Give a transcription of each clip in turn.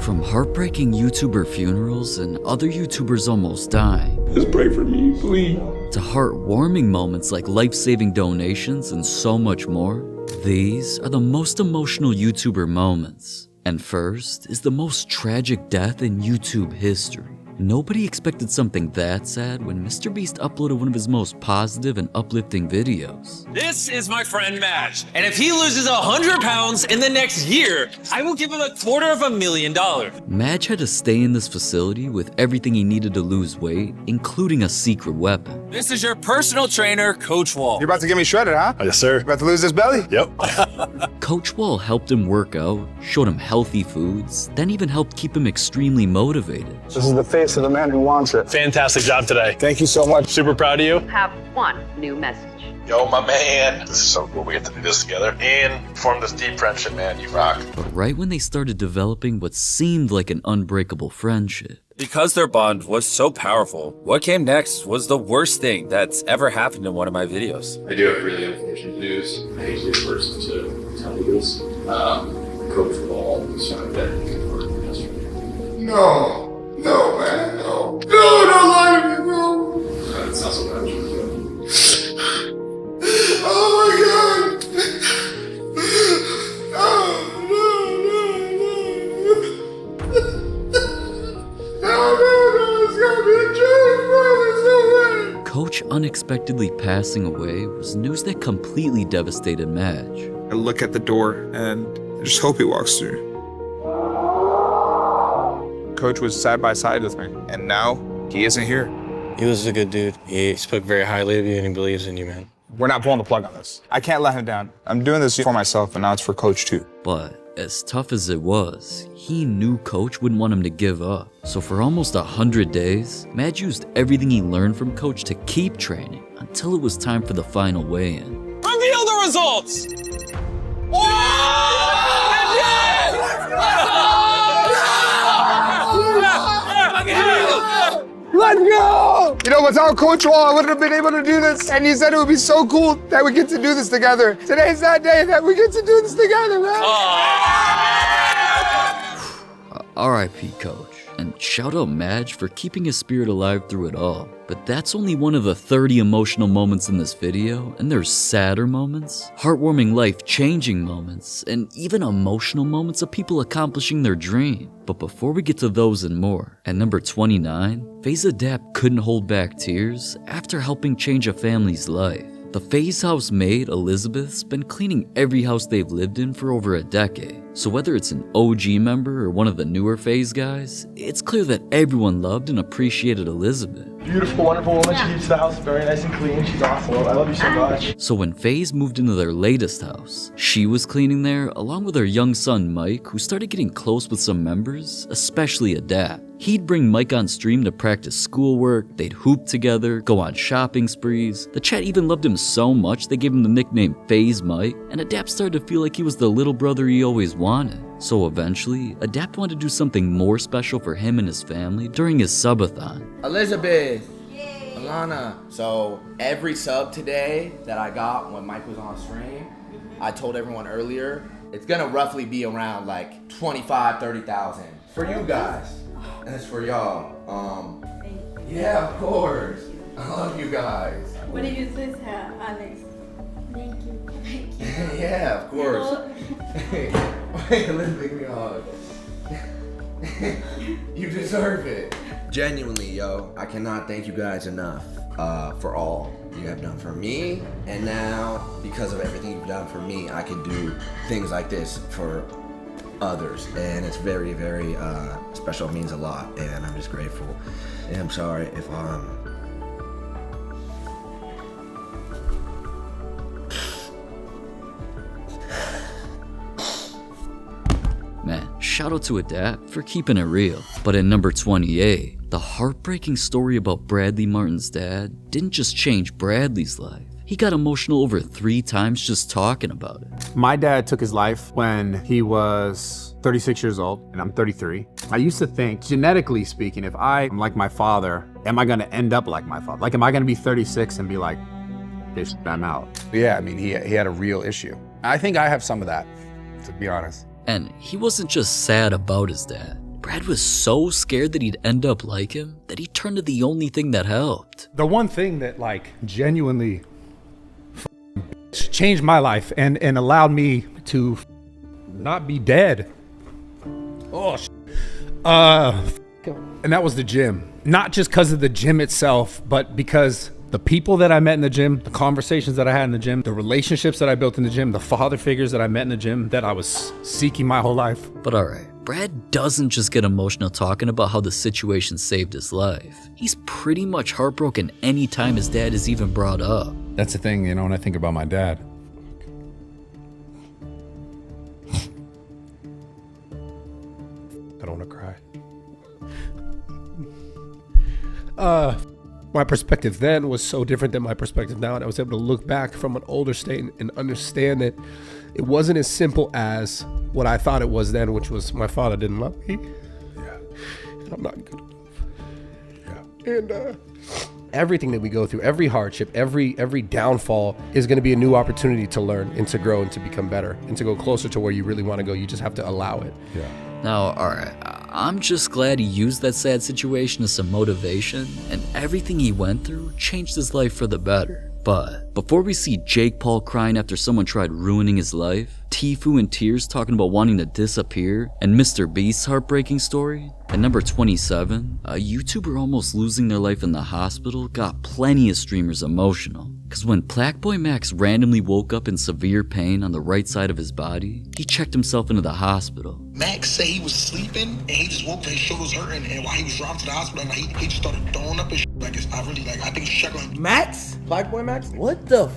From heartbreaking YouTuber funerals and other YouTubers almost dying, Just pray for me, please. to heartwarming moments like life-saving donations and so much more, these are the most emotional YouTuber moments. And first is the most tragic death in YouTube history. Nobody expected something that sad when MrBeast uploaded one of his most positive and uplifting videos. This is my friend Madge, and if he loses 100 pounds in the next year, I will give him $250,000. Madge had to stay in this facility with everything he needed to lose weight, including a secret weapon. This is your personal trainer, Coach Wall. You're about to get me shredded, huh? Yes, sir. About to lose this belly? Yep. Coach Wall helped him work out, showed him healthy foods, then even helped keep him extremely motivated. This is the face of the man who wants it. Fantastic job today. Thank you so much. Super proud of you. Have one new message. Yo, my man. This is so cool we get to do this together and form this deep friendship, man. You rock. But right when they started developing what seemed like an unbreakable friendship, Because their bond was so powerful, what came next was the worst thing that's ever happened in one of my videos. I do have really unfortunate news. I hate to be the person to tell you this. Coach Wall was found dead in the park yesterday. No, man, no. No, don't lie to me, bro. It's not so bad. Oh my God. No, it's gotta be a joke, bro. There's no way. Coach unexpectedly passing away was news that completely devastated Madge. I look at the door and I just hope he walks through. Coach was side by side with me, and now he isn't here. He was a good dude. He spoke very highly of you and he believes in you, man. We're not pulling the plug on this. I can't let him down. I'm doing this for myself, and now it's for Coach too. But as tough as it was, he knew Coach wouldn't want him to give up. So for almost 100 days, Madge used everything he learned from Coach to keep training until it was time for the final weigh-in. Reveal the results! Let's go! You know, without Coach Wall, I wouldn't have been able to do this. And you said it would be so cool that we get to do this together. Today's that day that we get to do this together, man. R.I.P. Coach. And shout out Madge for keeping his spirit alive through it all. But that's only one of the 30 emotional moments in this video, and there's sadder moments, heartwarming life-changing moments, and even emotional moments of people accomplishing their dream. But before we get to those and more, at number 29, FaZe Adapt couldn't hold back tears after helping change a family's life. The FaZe house maid, Elizabeth's been cleaning every house they've lived in for over a decade. So whether it's an OG member or one of the newer FaZe guys, it's clear that everyone loved and appreciated Elizabeth. Beautiful, wonderful woman. She keeps the house very nice and clean. She's awesome. I love you so much. So when FaZe moved into their latest house, she was cleaning there along with her young son Mike, who started getting close with some members, especially Adapt. He'd bring Mike on stream to practice schoolwork, they'd hoop together, go on shopping sprees. The chat even loved him so much they gave him the nickname FaZe Mike, and Adapt started to feel like he was the little brother he always wanted. So eventually, Adapt wanted to do something more special for him and his family during his subathon. Elizabeth, Alana. So every sub today that I got when Mike was on stream, I told everyone earlier, it's gonna roughly be around like 25, 30,000 for you guys. And it's for y'all. Yeah, of course. I love you guys. What did you say, Alex? Thank you. Thank you. Yeah, of course. Wait, Elizabeth, give me a hug. You deserve it. Genuinely, yo, I cannot thank you guys enough for all you have done for me. And now, because of everything you've done for me, I can do things like this for others. And it's very, very special. It means a lot. And I'm just grateful. And I'm sorry if Man, shout out to Adapt for keeping it real. But at number 28, the heartbreaking story about Bradley Martin's dad didn't just change Bradley's life. He got emotional over 3 times just talking about it. My dad took his life when he was 36 years old, and I'm 33. I used to think, genetically speaking, if I'm like my father, am I gonna end up like my father? Like, am I gonna be 36 and be like, bitch, I'm out? Yeah, I mean, he had a real issue. I think I have some of that, to be honest. And he wasn't just sad about his dad. Brad was so scared that he'd end up like him that he turned to the only thing that helped. The one thing that like genuinely changed my life and allowed me to not be dead. And that was the gym. Not just because of the gym itself, but because the people that I met in the gym, the conversations that I had in the gym, the relationships that I built in the gym, the father figures that I met in the gym that I was seeking my whole life. But alright, Brad doesn't just get emotional talking about how the situation saved his life. He's pretty much heartbroken anytime his dad is even brought up. That's the thing, you know, when I think about my dad. I don't want to cry. My perspective then was so different than my perspective now, and I was able to look back from an older state and understand that it wasn't as simple as what I thought it was then, which was my father didn't love me. Yeah. And I'm not good enough. Yeah. And everything that we go through, every hardship, every downfall is going to be a new opportunity to learn and to grow and to become better and to go closer to where you really want to go. You just have to allow it. Yeah. Now, alright, I'm just glad he used that sad situation as some motivation, and everything he went through changed his life for the better. But before we see Jake Paul crying after someone tried ruining his life, Tfue in tears talking about wanting to disappear, and MrBeast's heartbreaking story, at number 27, a YouTuber almost losing their life in the hospital got plenty of streamers emotional. Cause when Plaqueboy Max randomly woke up in severe pain on the right side of his body, he checked himself into the hospital. Max said he was sleeping and he just woke up, his shoulder was hurting, and while he was driving to the hospital, like, he just started throwing up his shit. Like, I think he's checking. Max? Plaqueboy Max? What the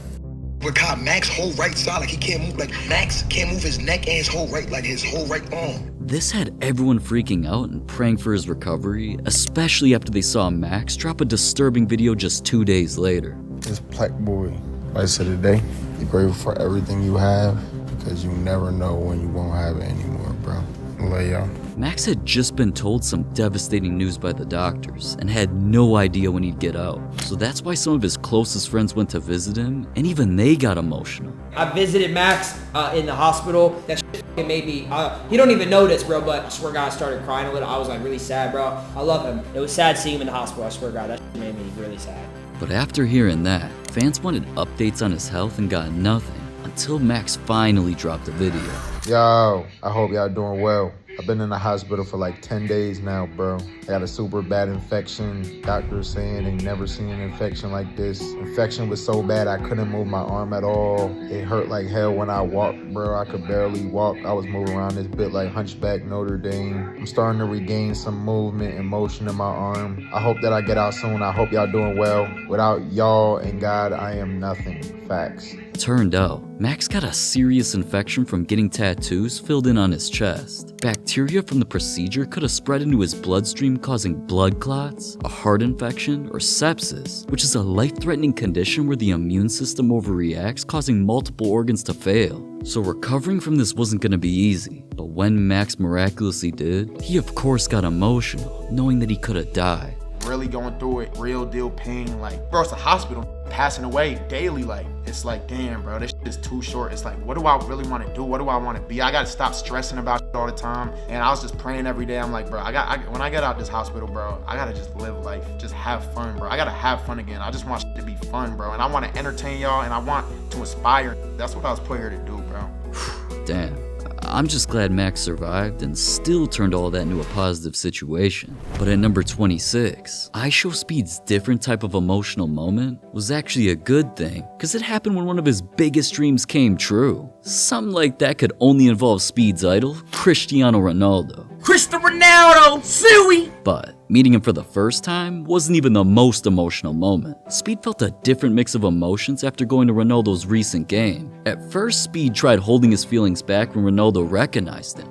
But God, Max whole right side, like he can't move, like Max can't move his neck and his whole right arm. This had everyone freaking out and praying for his recovery, especially after they saw Max drop a disturbing video just 2 days later. This Plaqueboy, like I said today, be grateful for everything you have, because you never know when you won't have it anymore, bro. Love y'all. Max had just been told some devastating news by the doctors and had no idea when he'd get out. So that's why some of his closest friends went to visit him, and even they got emotional. I visited Max in the hospital. That shit made me, he don't even know this, bro, but I swear God, I started crying a little. I was like really sad, bro. I love him. It was sad seeing him in the hospital, I swear God, that shit made me really sad. But after hearing that, fans wanted updates on his health and got nothing until Max finally dropped a video. Yo, I hope y'all doing well. I've been in the hospital for like 10 days now, bro. I got a super bad infection. Doctors saying they never seen an infection like this. Infection was so bad I couldn't move my arm at all. It hurt like hell when I walked, bro. I could barely walk. I was moving around this bit like Hunchback Notre Dame. I'm starting to regain some movement and motion in my arm. I hope that I get out soon. I hope y'all doing well. Without y'all and God, I am nothing. Facts. Turned out, Max got a serious infection from getting tattoos filled in on his chest. Bacteria from the procedure could have spread into his bloodstream, causing blood clots, a heart infection, or sepsis, which is a life-threatening condition where the immune system overreacts, causing multiple organs to fail. So recovering from this wasn't gonna be easy, but when Max miraculously did, he of course got emotional, knowing that he could have died. Really going through it, real deal pain, like, bro, it's a hospital, passing away daily, like, it's like, damn, bro, this shit is too short. It's like, what do I really want to do? What do I want to be? I gotta stop stressing about shit all the time. And I was just praying every day. I'm like, bro, when I get out this hospital, bro, I gotta just live life, just have fun, bro. I gotta have fun again. I just want shit to be fun, bro. And I want to entertain y'all, and I want to inspire. That's what I was put here to do, bro. Damn. I'm just glad Max survived and still turned all that into a positive situation. But at number 26, ishowspeed's different type of emotional moment was actually a good thing, because it happened when one of his biggest dreams came true. Something like that could only involve Speed's idol, Cristiano Ronaldo. Cristiano Ronaldo, suey! But meeting him for the first time wasn't even the most emotional moment. Speed felt a different mix of emotions after going to Ronaldo's recent game. At first, Speed tried holding his feelings back when Ronaldo recognized him.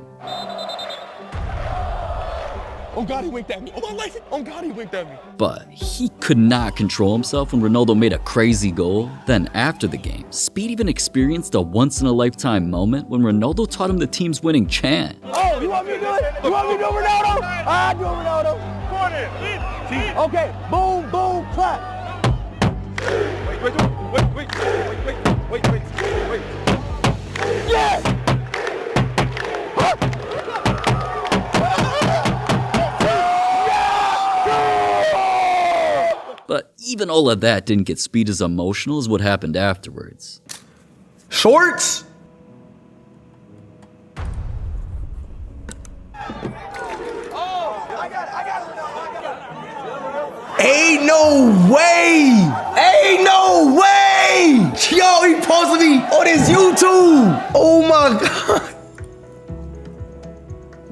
Oh God, he winked at me. Oh my life. Oh God, he winked at me. But he could not control himself when Ronaldo made a crazy goal. Then after the game, Speed even experienced a once-in-a-lifetime moment when Ronaldo taught him the team's winning chant. Oh, you want me to do it? You want me to do Ronaldo? I do Ronaldo. Okay, boom, boom, clap. Wait. Yes! even all of that didn't get Speed as emotional as what happened afterwards. Shorts? Ain't no way! Ain't no way! Yo, he posted me on his YouTube! Oh my god!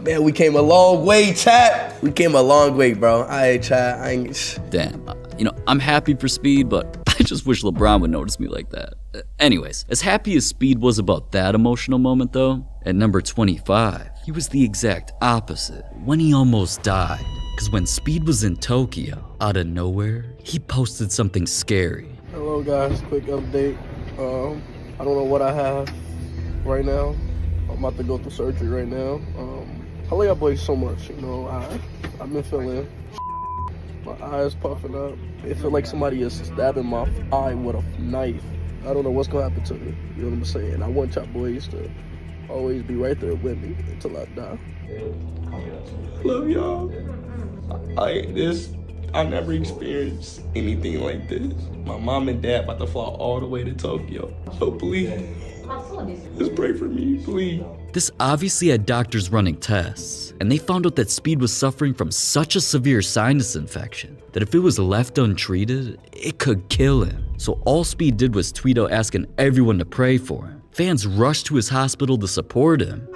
Man, we came a long way, chat. We came a long way, bro. Alright, chat. I ain't... Damn, I'm happy for Speed, but I just wish LeBron would notice me like that. Anyways, as happy as Speed was about that emotional moment though, at number 25, he was the exact opposite when he almost died. Cause when Speed was in Tokyo, out of nowhere, he posted something scary. Hello guys, quick update. I don't know what I have right now. I'm about to go through surgery right now. I love y'all boys so much, I've been feeling my eyes puffing up. It feel like somebody is stabbing my eye with a knife. I don't know what's gonna happen to me. You know what I'm saying? I want y'all boys to always be right there with me until I die. Love y'all. I never experienced anything like this. My mom and dad about to fly all the way to Tokyo. So please, just pray for me, please. This obviously had doctors running tests, and they found out that Speed was suffering from such a severe sinus infection that if it was left untreated, it could kill him. So all Speed did was tweet out asking everyone to pray for him. Fans rushed to his hospital to support him.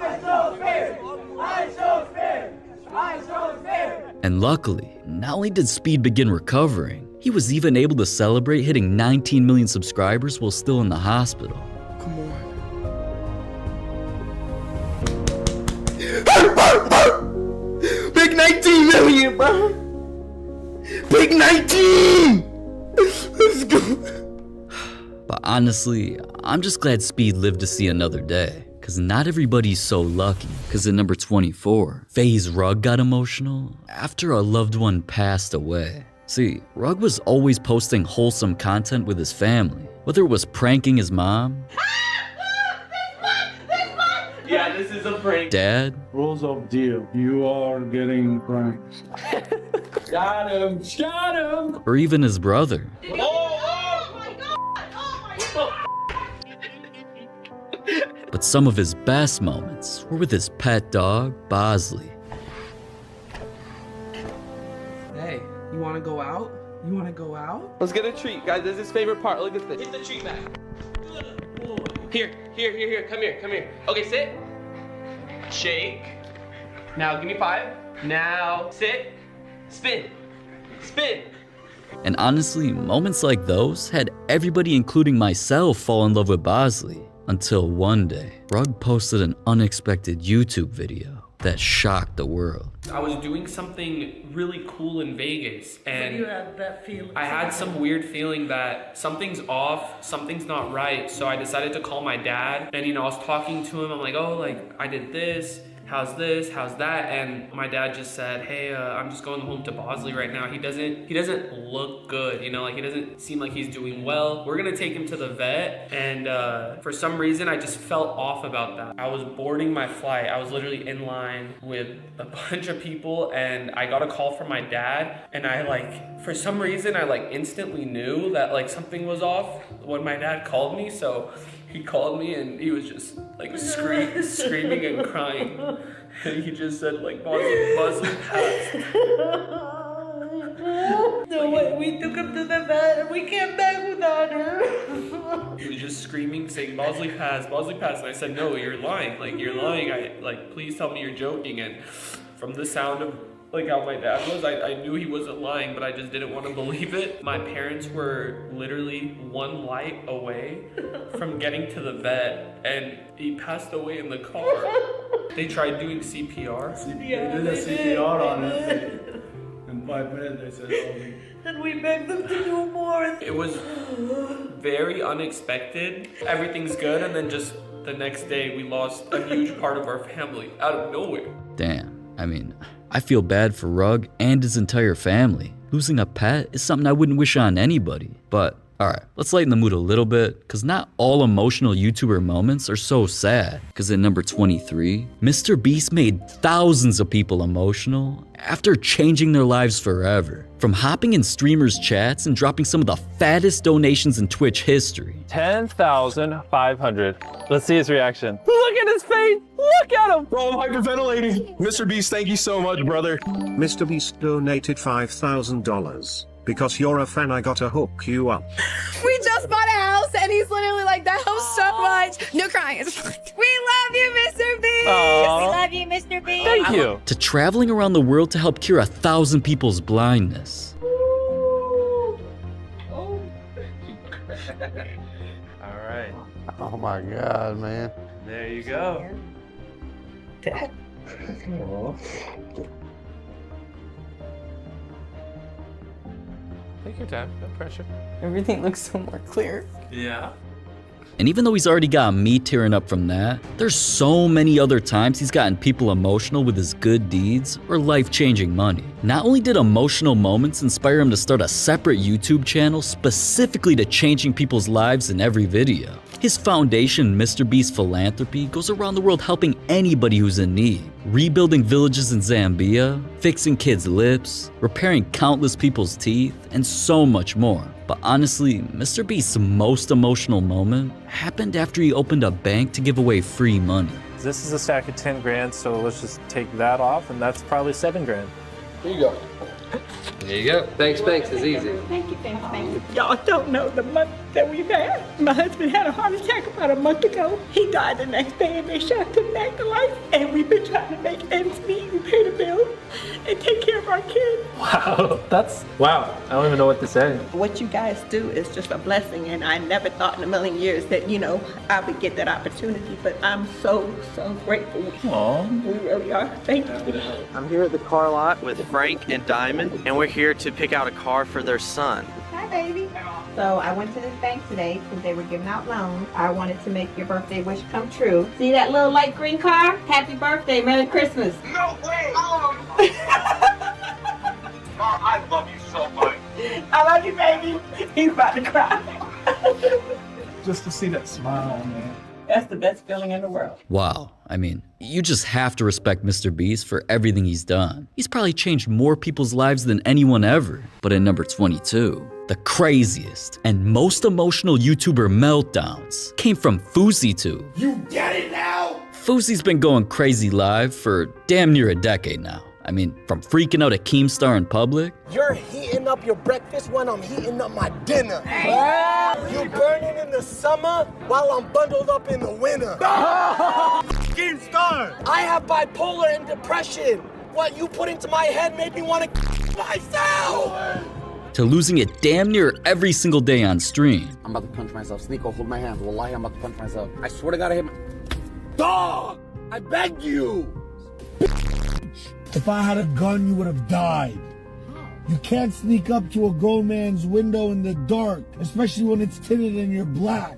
And luckily, not only did Speed begin recovering, he was even able to celebrate hitting 19 million subscribers while still in the hospital. Come on. Big 19 million, bro. Big 19! Let's go. But honestly, I'm just glad Speed lived to see another day. Cause not everybody's so lucky. Cause at number 24, FaZe Rug got emotional after a loved one passed away. See, Rug was always posting wholesome content with his family, whether it was pranking his mom, Yeah, this is a prank. dad, Rules of deal. You are getting pranked. Got him. Got him. or even his brother. But some of his best moments were with his pet dog, Bosley. Hey, you wanna go out? You wanna go out? Let's get a treat, guys. This is his favorite part. Look at this. Hit the treat bag. Here. Come here. Okay, sit. Shake. Now give me 5. Now sit. Spin. And honestly, moments like those had everybody, including myself, fall in love with Bosley. Until one day, Rug posted an unexpected YouTube video that shocked the world. I was doing something really cool in Vegas, and you had that feeling. I had some weird feeling that something's off, something's not right. So I decided to call my dad, and I was talking to him. I'm like, oh, I did this. How's that? And my dad just said, hey, I'm just going home to Bosley right now. He doesn't look good, he doesn't seem like he's doing well. We're gonna take him to the vet. And for some reason, I just felt off about that. I was boarding my flight. I was literally in line with a bunch of people, and I got a call from my dad. And for some reason, I instantly knew that something was off when my dad called me. So he called me and he was just screaming and crying. And he just said Bosley passed. No way, we took him to the vet and we came back without her. He was just screaming, saying Bosley passed. And I said, no, you're lying. You're lying. Please tell me you're joking. And from the sound of how my dad was, I knew he wasn't lying, but I just didn't want to believe it. My parents were literally one light away from getting to the vet, and he passed away in the car. They tried doing CPR. They did a CPR on him. In 5 minutes, they said, oh. And we begged them to do more. It was very unexpected. Everything's good, and then just the next day, we lost a huge part of our family out of nowhere. Damn, I feel bad for Rug and his entire family. Losing a pet is something I wouldn't wish on anybody. But Alright, let's lighten the mood a little bit, because not all emotional YouTuber moments are so sad. Because at number 23, Mr. Beast made thousands of people emotional after changing their lives forever. From hopping in streamers' chats and dropping some of the fattest donations in Twitch history. 10,500. Let's see his reaction. Look at his face! Look at him! Bro, I'm hyperventilating. Mr. Beast, thank you so much, brother. Mr. Beast donated $5,000. Because you're a fan, I gotta hook you up. We just bought a house and he's literally like, that helps so much. No crying. We love you, Mr. Beast. Aww. We love you, Mr. Beast. Thank you. To traveling around the world to help cure 1,000 people's blindness. All right. Oh my God, man. There you go. Take your time, no pressure. Everything looks so more clear. Yeah. And even though he's already got me tearing up from that, there's so many other times he's gotten people emotional with his good deeds or life-changing money. Not only did emotional moments inspire him to start a separate YouTube channel specifically to changing people's lives in every video, his foundation, Mr. Beast Philanthropy, goes around the world helping anybody who's in need, rebuilding villages in Zambia, fixing kids' lips, repairing countless people's teeth, and so much more. But honestly, Mr. Beast's most emotional moment happened after he opened a bank to give away free money. This is a stack of 10 grand, so let's just take that off, and that's probably 7 grand. Here you go. There you go. Thanks, it's easy. Thank you. Y'all don't know the month that we've had. My husband had a heart attack about a month ago. He died the next day and they shot him back to life. And we've been trying to make ends meet and pay the bill and take care of our kids. Wow, I don't even know what to say. What you guys do is just a blessing, and I never thought in a million years that, you know, I would get that opportunity, but I'm so grateful. Aww. We really are. Thank you. I'm here at the car lot with Frank and Diamond, and we're here to pick out a car for their son. Hi, baby. So I went to this bank today because they were giving out loans. I wanted to make your birthday wish come true. See that little light green car? Happy birthday, Merry Christmas. No way! Mom, I love you so much. I love you, baby. He's about to cry. Just to see that smile, man. That's the best feeling in the world. Wow, I mean, you just have to respect Mr. Beast for everything he's done. He's probably changed more people's lives than anyone ever. But at number 22, the craziest and most emotional YouTuber meltdowns came from FouseyTube. You get it now? Fousey's been going crazy live for damn near a decade now. I mean, from freaking out at Keemstar in public. You're heating up your breakfast when I'm heating up my dinner. You're burning in the summer while I'm bundled up in the winter. Keemstar! I have bipolar and depression. What you put into my head made me want to myself. To losing it damn near every single day on stream. I'm about to punch myself. Sneeko, hold my hand. Wallahi, I'm about to punch myself. I swear to God, I hit my... Dog! I beg you! If I had a gun, you would have died. You can't sneak up to a grown man's window in the dark, especially when it's tinted and you're black.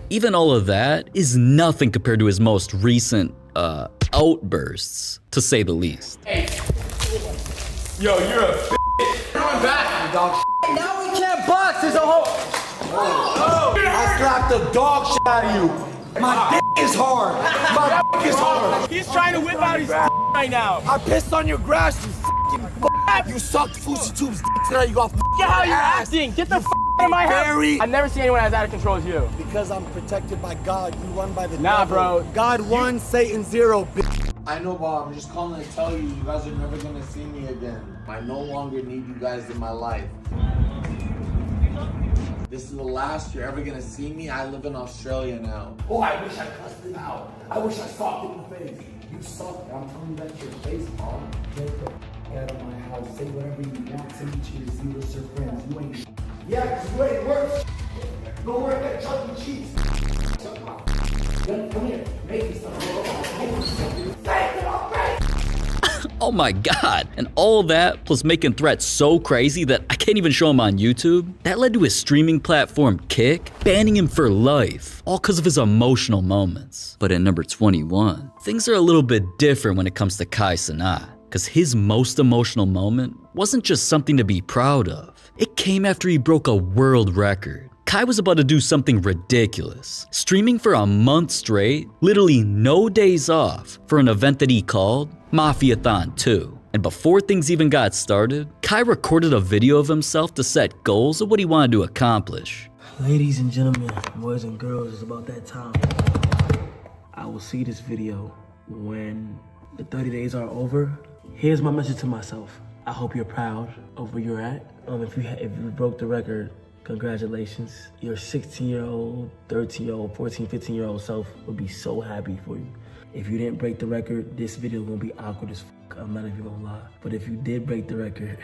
Even all of that is nothing compared to his most recent, outbursts, to say the least. Hey. Yo, you're a coming back, dog. Now we can't box, there's a whole... I slapped the dog shit out of you. My dick is hard. My dick is hard. He's trying to whip out his right now. I pissed on your grass, you f***ing You sucked FouseyTube's dick tonight, you got Get how you're acting. Get the out of my house. I've never seen anyone as out of control as you. Because I'm protected by God. You run by the Nah, devil. bro. God 1, Satan 0, bitch. I know, Bob. I'm just calling to tell you, you guys are never gonna see me again. I no longer need you guys in my life. This is the last you're ever gonna see me. I live in Australia now. Oh, I wish I cussed it out. I wish I socked it in the face. You suck. I'm telling you that to your face, Mom. Get the out of my house. Say whatever you want. Say you cheers. You with your friends. You ain't Yeah, because you ain't work. Go work at Chuck E. Cheese. Come here. Make me something. Oh my God. And all that, plus making threats so crazy that I can't even show him on YouTube, that led to his streaming platform Kick banning him for life, all because of his emotional moments. But at number 21, things are a little bit different when it comes to Kai Cenat, because his most emotional moment wasn't just something to be proud of. It came after he broke a world record. Kai was about to do something ridiculous, streaming for a month straight, literally no days off, for an event that he called Mafiathon 2. And before things even got started, Kai recorded a video of himself to set goals of what he wanted to accomplish. Ladies and gentlemen, boys and girls, it's about that time. I will see this video when the 30 days are over. Here's my message to myself. I hope you're proud of where you're at. If you broke the record, congratulations. Your 16-year-old, 13-year-old, 14, 15-year-old self would be so happy for you. If you didn't break the record, this video is gonna be awkward as fuck. I'm not even gonna lie. But if you did break the record,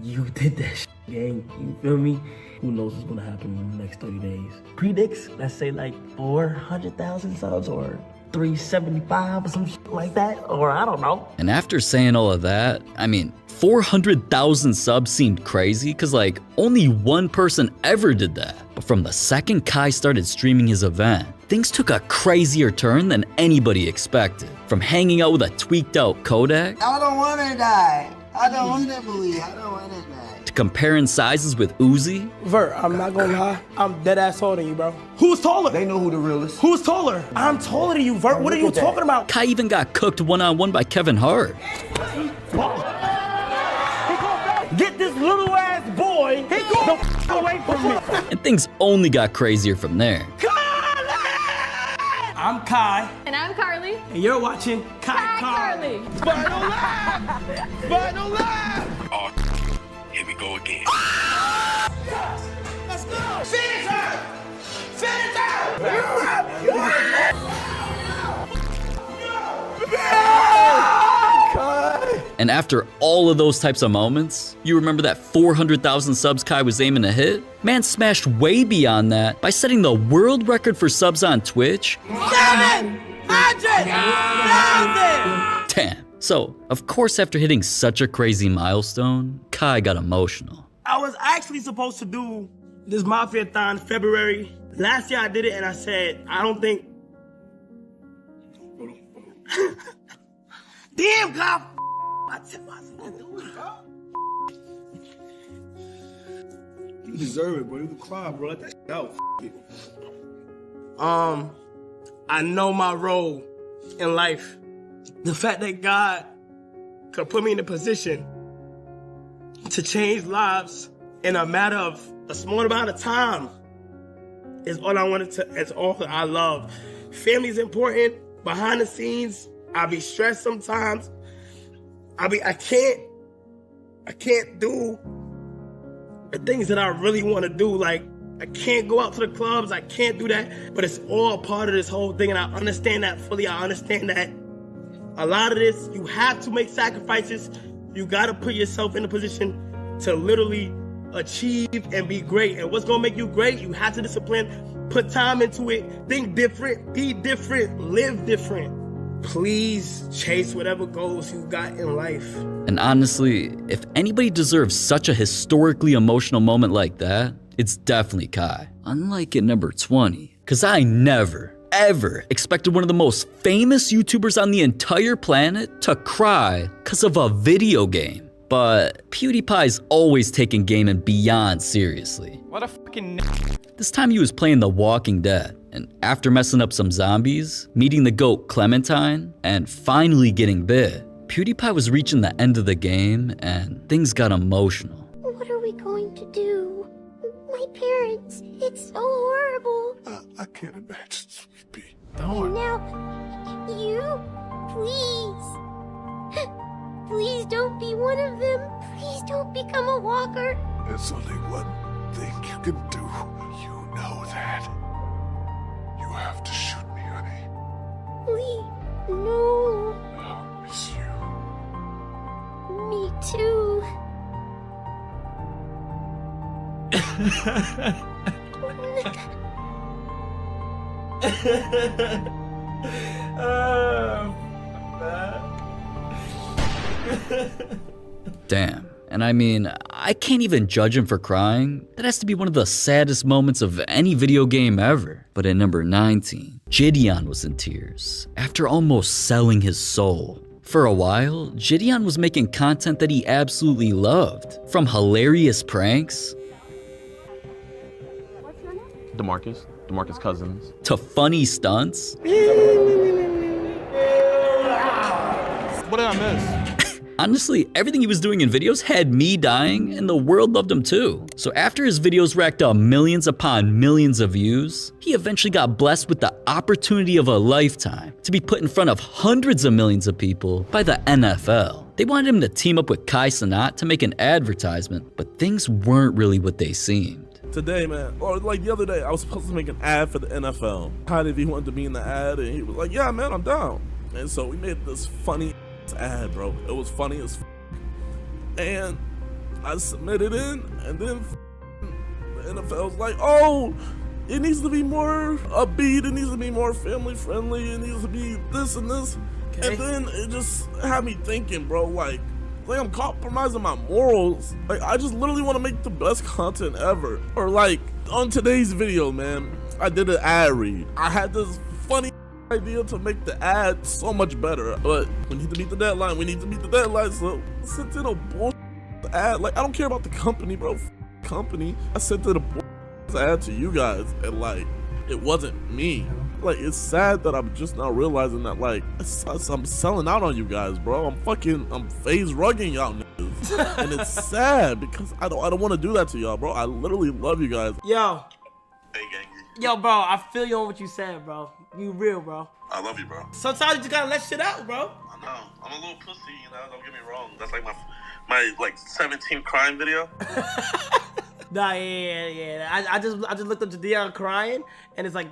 you did that shit, gang. You feel me? Who knows what's gonna happen in the next 30 days. Predicts, let's say like 400,000 subs or 375 or some shit like that, or I don't know. And after saying all of that, I mean, 400,000 subs seemed crazy because like only one person ever did that. But from the second Kai started streaming his event, things took a crazier turn than anybody expected. From hanging out with a tweaked out Kodak, I don't want to die. I don't want to believe. I don't want to die. to comparing sizes with Uzi. Vert, I'm not gonna lie. I'm dead ass taller than you, bro. Who's taller? They know who the real is. Who's taller? I'm taller than you, Vert. What are you talking about? Kai even got cooked one-on-one by Kevin Hart. Get this little ass boy the f away from me. And things only got crazier from there. I'm Kai. And I'm Carly. And you're watching Kai Carly. Final lap! Final lap! Oh, here we go again. Let's go! Finish her! Finish And after all of those types of moments, you remember that 400,000 subs Kai was aiming to hit? Man smashed way beyond that by setting the world record for subs on Twitch. 700,000! Damn. So, of course, after hitting such a crazy milestone, Kai got emotional. I was actually supposed to do this Mafiathon February. Last year I did it and I said, I don't think... Damn, God! You deserve it, bro. You can cry, bro. Let that shit out. I know my role in life. The fact that God could put me in a position to change lives in a matter of a small amount of time is all I wanted to, it's all that I love. Family's important. Behind the scenes, I be stressed sometimes. I can't do the things that I really want to do. Like, I can't go out to the clubs. I can't do that. But it's all part of this whole thing. And I understand that fully. I understand that a lot of this, you have to make sacrifices. You got to put yourself in a position to literally achieve and be great. And what's going to make you great? You have to discipline, put time into it, think different, be different, live different. Please chase whatever goals you got in life. And honestly, if anybody deserves such a historically emotional moment like that, it's definitely Kai. Unlike at number 20, because I never, ever expected one of the most famous YouTubers on the entire planet to cry because of a video game. But PewDiePie's always taken gaming beyond seriously. What a fucking This time he was playing The Walking Dead, and after messing up some zombies, meeting the goat Clementine, and finally getting bit, PewDiePie was reaching the end of the game and things got emotional. What are we going to do? My parents, it's so horrible. I can't imagine, Sweet Pea. And now, you, please. Please don't be one of them. Please don't become a walker. There's only one thing you can do. You know that. You have to shoot me, honey. Please, no. I'll miss you. Me too. Damn. And I mean, I can't even judge him for crying. That has to be one of the saddest moments of any video game ever. But at number 19, Gideon was in tears after almost selling his soul. For a while, Gideon was making content that he absolutely loved. From hilarious pranks DeMarcus Cousins. to funny stunts. What did I miss? Honestly, everything he was doing in videos had me dying, and the world loved him too. So after his videos racked up millions upon millions of views, he eventually got blessed with the opportunity of a lifetime to be put in front of hundreds of millions of people by the NFL. They wanted him to team up with Kai Cenat to make an advertisement, but things weren't really what they seemed. Today, man, or like the other day, I was supposed to make an ad for the NFL. Kind of, he wanted to be in the ad, and he was like, yeah, man, I'm down. And so we made this funny ad, bro. It was funny as and I submitted in, and then the NFL's like, oh, it needs to be more upbeat, it needs to be more family friendly, it needs to be this and this. Okay. And then it just had me thinking, bro, like I'm compromising my morals. Like, I just literally want to make the best content ever. Or like on today's video, man, I did an ad read. I had this funny idea to make the ad so much better, but we need to meet the deadline. So I sent in a bullshit ad. Like, I don't care about the company, bro. Company. I sent in a bullshit ad to you guys, and like, it wasn't me. Like, it's sad that I'm just now realizing that, like, I'm selling out on you guys, bro. I'm phase rugging y'all niggas. And it's sad because I don't want to do that to y'all, bro. I literally love you guys. Yo, bro, I feel you on what you said, bro. You real, bro. I love you, bro. Sometimes you just gotta let shit out, bro. I know. I'm a little pussy, you know, don't get me wrong. That's like my like 17th crime video. Nah, yeah. I just looked up to Dion crying, and it's like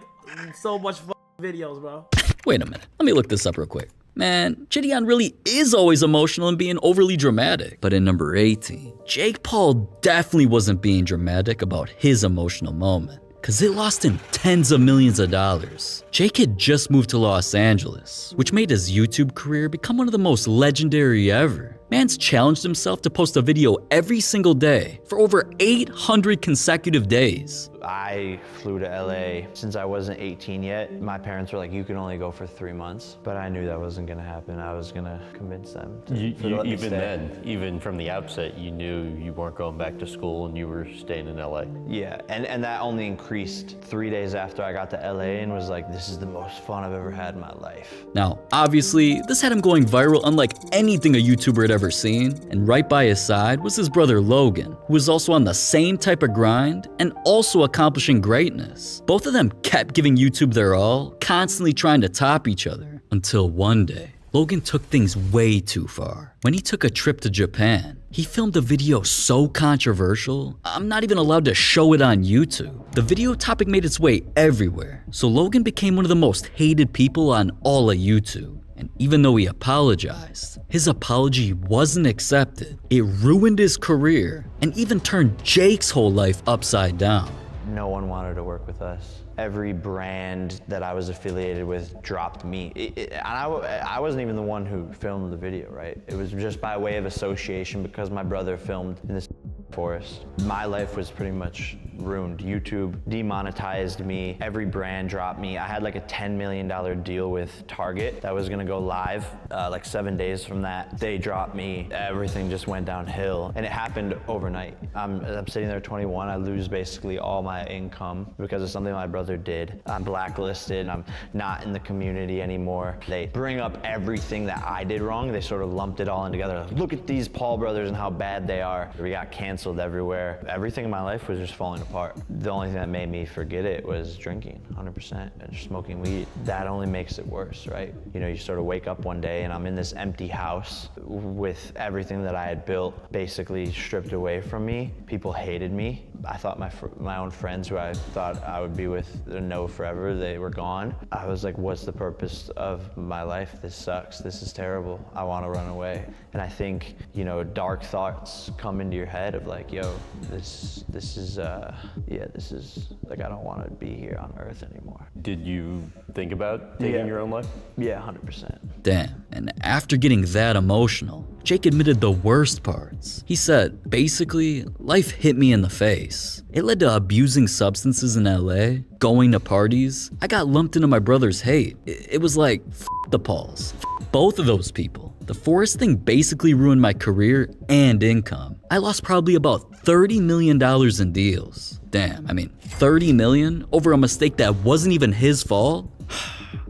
so much videos, bro. Wait a minute, let me look this up real quick. Man, Gideon really is always emotional and being overly dramatic. But in number 18, Jake Paul definitely wasn't being dramatic about his emotional moment, cause it lost him tens of millions of dollars. Jake had just moved to Los Angeles, which made his YouTube career become one of the most legendary ever. Man's challenged himself to post a video every single day for over 800 consecutive days. I flew to LA since I wasn't 18 yet. My parents were like, you can only go for 3 months. But I knew that wasn't gonna happen. I was gonna convince them to let me stay. Even from the outset, you knew you weren't going back to school and you were staying in LA. Yeah, and that only increased 3 days after I got to LA and was like, this is the most fun I've ever had in my life. Now, obviously, this had him going viral unlike anything a YouTuber had ever seen, and right by his side was his brother Logan, who was also on the same type of grind and also accomplishing greatness. Both of them kept giving YouTube their all, constantly trying to top each other, until one day, Logan took things way too far. When he took a trip to Japan, he filmed a video so controversial, I'm not even allowed to show it on YouTube. The video topic made its way everywhere, so Logan became one of the most hated people on all of YouTube. And even though he apologized, his apology wasn't accepted. It ruined his career and even turned Jake's whole life upside down. No one wanted to work with us. Every brand that I was affiliated with dropped me. I wasn't even the one who filmed the video, right? It was just by way of association because my brother filmed in this forest. My life was pretty much ruined. YouTube demonetized me. Every brand dropped me. I had like a $10 million deal with Target that was gonna go live like 7 days from that. They dropped me. Everything just went downhill, and it happened overnight. I'm sitting there 21. I lose basically all my income because of something my brother did. I'm blacklisted. I'm not in the community anymore. They bring up everything that I did wrong. They sort of lumped it all in together. Like, look at these Paul brothers and how bad they are. We got canceled everywhere. Everything in my life was just falling apart. The only thing that made me forget it was drinking, 100%, and smoking weed. That only makes it worse, right? You know, you sort of wake up one day and I'm in this empty house with everything that I had built basically stripped away from me. People hated me. I thought my own friends who I thought I would be with know forever, they were gone. I was like, what's the purpose of my life? This sucks. This is terrible. I want to run away. And I think, you know, dark thoughts come into your head of like, yo, this is like, I don't want to be here on Earth anymore. Did you think about taking your own life? Yeah, 100%. Damn, and after getting that emotional, Jake admitted the worst parts. He said, basically, life hit me in the face. It led to abusing substances in LA, going to parties. I got lumped into my brother's hate. It was like, f the Pauls. F both of those people. The forest thing basically ruined my career and income. I lost probably about $30 million in deals. Damn, I mean, 30 million over a mistake that wasn't even his fault?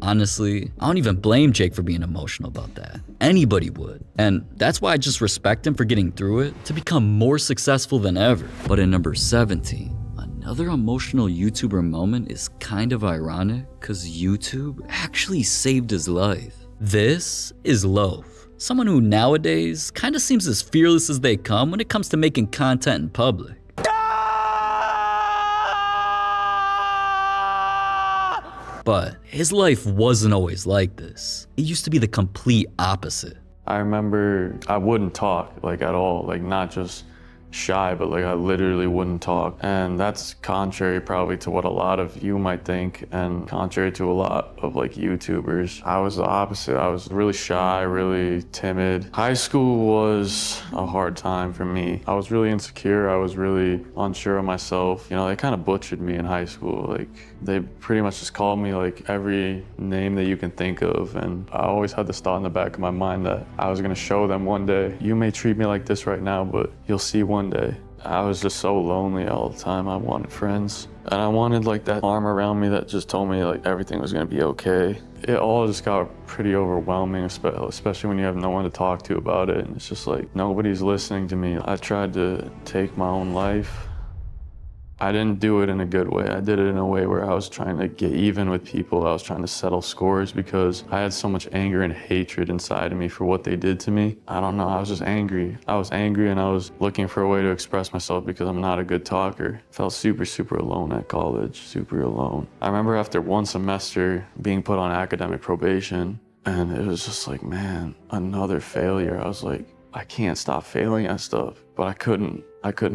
Honestly, I don't even blame Jake for being emotional about that. Anybody would. And that's why I just respect him for getting through it to become more successful than ever. But in number 17, another emotional YouTuber moment is kind of ironic because YouTube actually saved his life. This is Loaf. Someone who nowadays kind of seems as fearless as they come when it comes to making content in public. But his life wasn't always like this. It used to be the complete opposite. I remember I wouldn't talk like at all, like not just shy, but like I literally wouldn't talk. And that's contrary probably to what a lot of you might think and contrary to a lot of like YouTubers. I was the opposite. I was really shy, really timid. High school was a hard time for me. I was really insecure. I was really unsure of myself. You know, they kind of butchered me in high school. Like they pretty much just called me like every name that you can think of. And I always had this thought in the back of my mind that I was gonna show them one day, you may treat me like this right now, but you'll see one day. I was just so lonely all the time. I wanted friends. And I wanted like that arm around me that just told me like everything was gonna be okay. It all just got pretty overwhelming, especially when you have no one to talk to about it. And it's just like, nobody's listening to me. I tried to take my own life. I didn't do it in a good way. I did it in a way where I was trying to get even with people. I was trying to settle scores because I had so much anger and hatred inside of me for what they did to me. I don't know, I was just angry. I was angry and I was looking for a way to express myself because I'm not a good talker. I felt super, super alone at college, super alone. I remember after one semester being put on academic probation, and it was just like, man, another failure. I was like, I can't stop failing at stuff, but I couldn't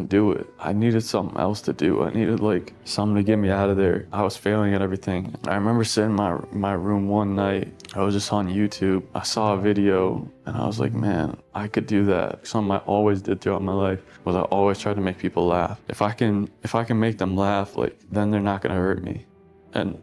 do it. I needed something else to do. I needed like something to get me out of there. I was failing at everything. I remember sitting in my room one night. I was just on YouTube. I saw a video and I was like, man, I could do that. Something I always did throughout my life was I always tried to make people laugh. If I can make them laugh, like then they're not gonna hurt me. And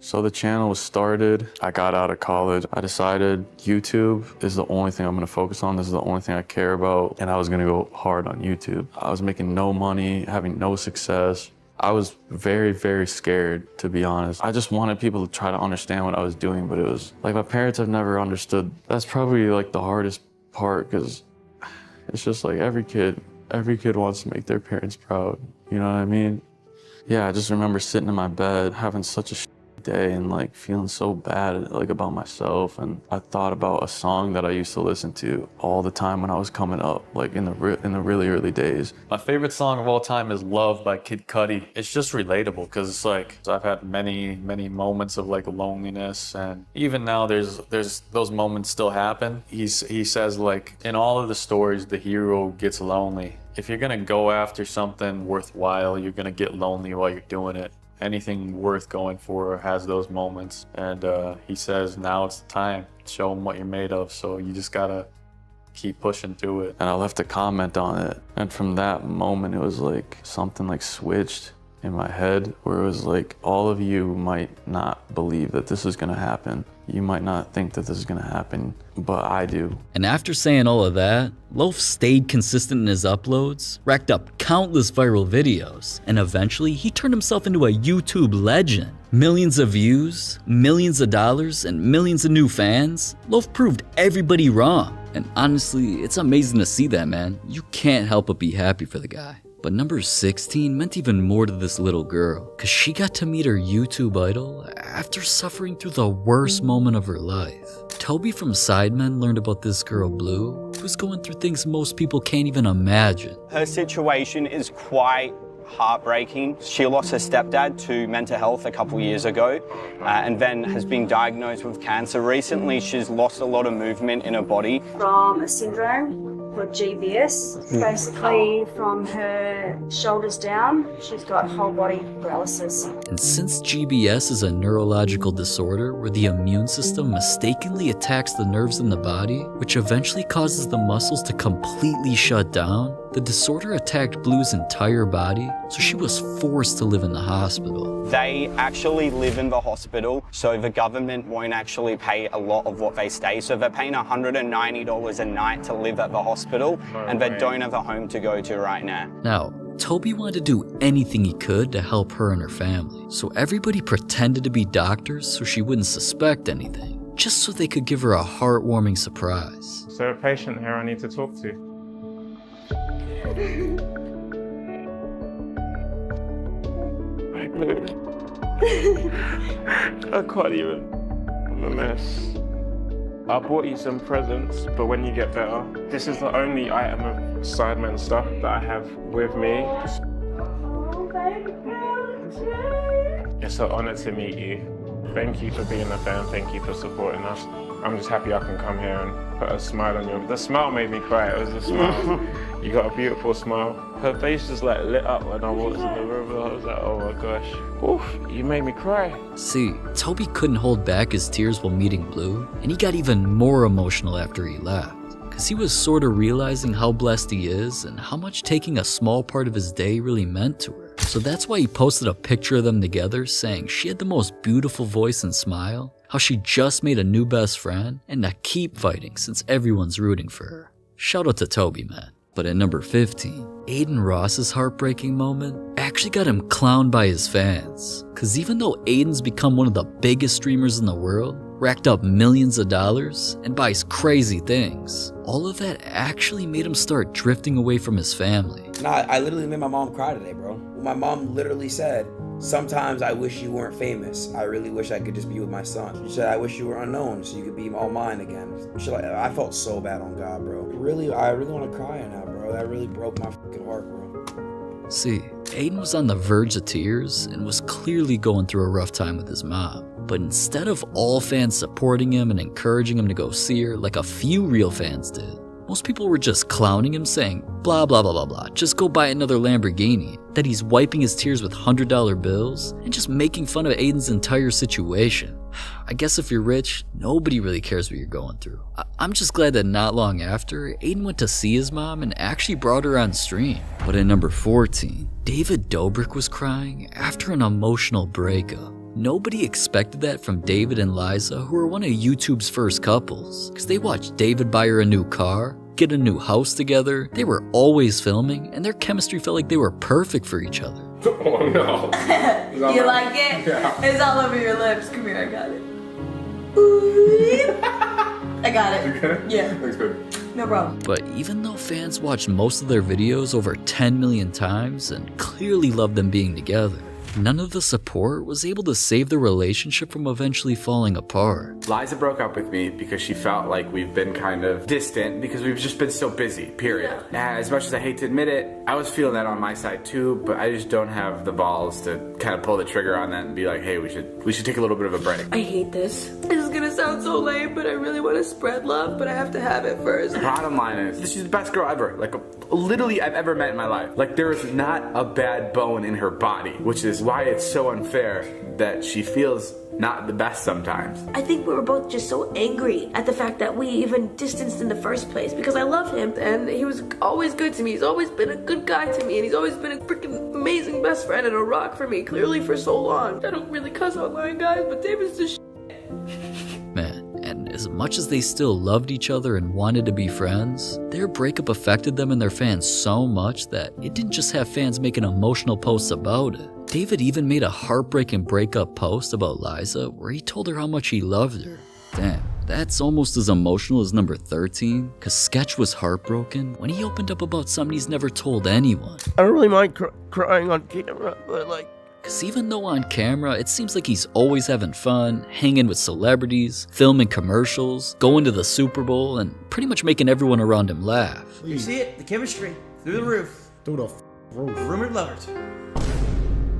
so the channel was started. I got out of college. I decided YouTube is the only thing I'm gonna focus on. This is the only thing I care about. And I was gonna go hard on YouTube. I was making no money, having no success. I was very, very scared, to be honest. I just wanted people to try to understand what I was doing, but it was like my parents have never understood. That's probably like the hardest part because it's just like every kid wants to make their parents proud. You know what I mean? Yeah, I just remember sitting in my bed having such a day and like feeling so bad like about myself, and I thought about a song that I used to listen to all the time when I was coming up, like in the really early days. My favorite song of all time is Love by Kid Cudi. It's just relatable because it's like I've had many moments of like loneliness, and even now there's those moments still happen. He says like in all of the stories the hero gets lonely. If you're gonna go after something worthwhile, you're gonna get lonely while you're doing it. Anything worth going for has those moments. And he says, now it's the time. Show them what you're made of. So you just gotta keep pushing through it. And I left a comment on it. And from that moment, it was like something like switched in my head where it was like, all of you might not believe that this is gonna happen. You might not think that this is gonna happen, but I do. And after saying all of that, Loaf stayed consistent in his uploads, racked up countless viral videos, and eventually he turned himself into a YouTube legend. Millions of views, millions of dollars, and millions of new fans. Loaf proved everybody wrong. And honestly, it's amazing to see that, man. You can't help but be happy for the guy. But number 16 meant even more to this little girl, cause she got to meet her YouTube idol after suffering through the worst moment of her life. Toby from Sidemen learned about this girl Blue, who's going through things most people can't even imagine. Her situation is quite heartbreaking. She lost her stepdad to mental health a couple years ago and then has been diagnosed with cancer. Recently, she's lost a lot of movement in her body. From a syndrome called GBS, basically from her shoulders down, she's got whole body paralysis. And since GBS is a neurological disorder where the immune system mistakenly attacks the nerves in the body, which eventually causes the muscles to completely shut down, The disorder attacked Blue's entire body, so she was forced to live in the hospital. They actually live in the hospital, so the government won't actually pay a lot of what they stay. So they're paying $190 a night to live at the hospital, and they don't have a home to go to right now. Now, Toby wanted to do anything he could to help her and her family, so everybody pretended to be doctors so she wouldn't suspect anything, just so they could give her a heartwarming surprise. Is there a patient here I need to talk to? I can't even. I'm a mess. I bought you some presents, but when you get better, this is the only item of Sidemen stuff that I have with me. It's an honor to meet you. Thank you for being a fan, thank you for supporting us. I'm just happy I can come here and put a smile on you. The smile made me cry, it was the smile. You got a beautiful smile. Her face just like lit up when I walked in the room. I was like, oh my gosh. Oof, you made me cry. See, Toby couldn't hold back his tears while meeting Blue, and he got even more emotional after he left. Cause he was sort of realizing how blessed he is and how much taking a small part of his day really meant to her. So that's why he posted a picture of them together saying she had the most beautiful voice and smile, how she just made a new best friend, and to keep fighting since everyone's rooting for her. Shout out to Toby, man. But at number 15, Aiden Ross's heartbreaking moment actually got him clowned by his fans. Cause even though Aiden's become one of the biggest streamers in the world, racked up millions of dollars, and buys crazy things, all of that actually made him start drifting away from his family. Nah, I literally made my mom cry today, bro. My mom literally said, sometimes I wish you weren't famous. I really wish I could just be with my son. She said, I wish you were unknown so you could be all mine again. I felt so bad on God, bro. I really want to cry now, bro. That really broke my fucking heart, bro. See, Aiden was on the verge of tears and was clearly going through a rough time with his mom. But instead of all fans supporting him and encouraging him to go see her like a few real fans did, most people were just clowning him, saying blah blah blah blah blah, just go buy another Lamborghini, that he's wiping his tears with $100 bills, and just making fun of Aiden's entire situation. I guess if you're rich, nobody really cares what you're going through. I'm just glad that not long after, Aiden went to see his mom and actually brought her on stream. But at number 14, David Dobrik was crying after an emotional breakup. Nobody expected that from David and Liza, who are one of YouTube's first couples, because they watched David buy her a new car, get a new house together, they were always filming, and their chemistry felt like they were perfect for each other. Oh no. You like it? Yeah. It's all over your lips. Come here, I got it. I got it. You got it? Yeah. Looks good. No problem. But even though fans watched most of their videos over 10 million times and clearly loved them being together, none of the support was able to save the relationship from eventually falling apart. Liza broke up with me because she felt like we've been kind of distant because we've just been so busy, period. Yeah. As much as I hate to admit it, I was feeling that on my side too, but I just don't have the balls to kind of pull the trigger on that and be like, hey, we should take a little bit of a break. I hate this. This is gonna sound so lame, but I really want to spread love, but I have to have it first. Bottom line is, she's the best girl ever. Like, literally I've ever met in my life. Like, there is not a bad bone in her body, which is why it's so unfair that she feels not the best sometimes. I think we were both just so angry at the fact that we even distanced in the first place, because I love him and he was always good to me. He's always been a good guy to me, and he's always been a freaking amazing best friend and a rock for me, clearly for so long. I don't really cuss online, guys, but David's just Man, and as much as they still loved each other and wanted to be friends, their breakup affected them and their fans so much that it didn't just have fans making emotional posts about it. David even made a heartbreaking breakup post about Liza where he told her how much he loved her. Damn, that's almost as emotional as number 13, cause Sketch was heartbroken when he opened up about something he's never told anyone. I don't really mind crying on camera, but like, cause even though on camera, it seems like he's always having fun, hanging with celebrities, filming commercials, going to the Super Bowl, and pretty much making everyone around him laugh. You see it? The chemistry. Through the roof. Through the roof. Rumored lovers.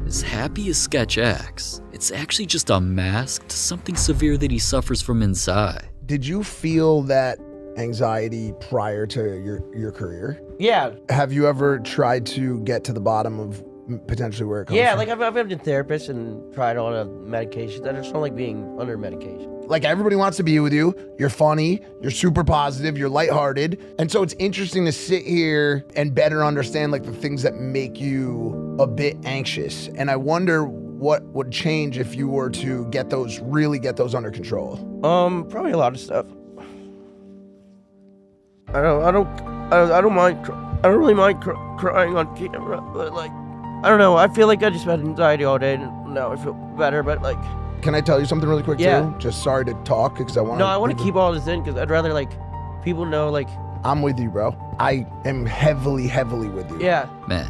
As happy as Sketch acts, it's actually just a mask to something severe that he suffers from inside. Did you feel that anxiety prior to your career? Yeah. Have you ever tried to get to the bottom of potentially where it comes Yeah, from. like I've been to therapists and tried all the medications. I just don't like being under medication. Like everybody wants to be with you. You're funny. You're super positive. You're lighthearted. And so it's interesting to sit here and better understand like the things that make you a bit anxious. And I wonder what would change if you were to really get those under control. Probably a lot of stuff. I don't mind. I don't really mind crying on camera, but like, I don't know. I feel like I just had anxiety all day, and now I feel better. But like, can I tell you something really quick Yeah. too? Just sorry to talk because I want. No, I want to keep all this in because I'd rather like people know like. I'm with you, bro. I am heavily with you. Yeah. Man,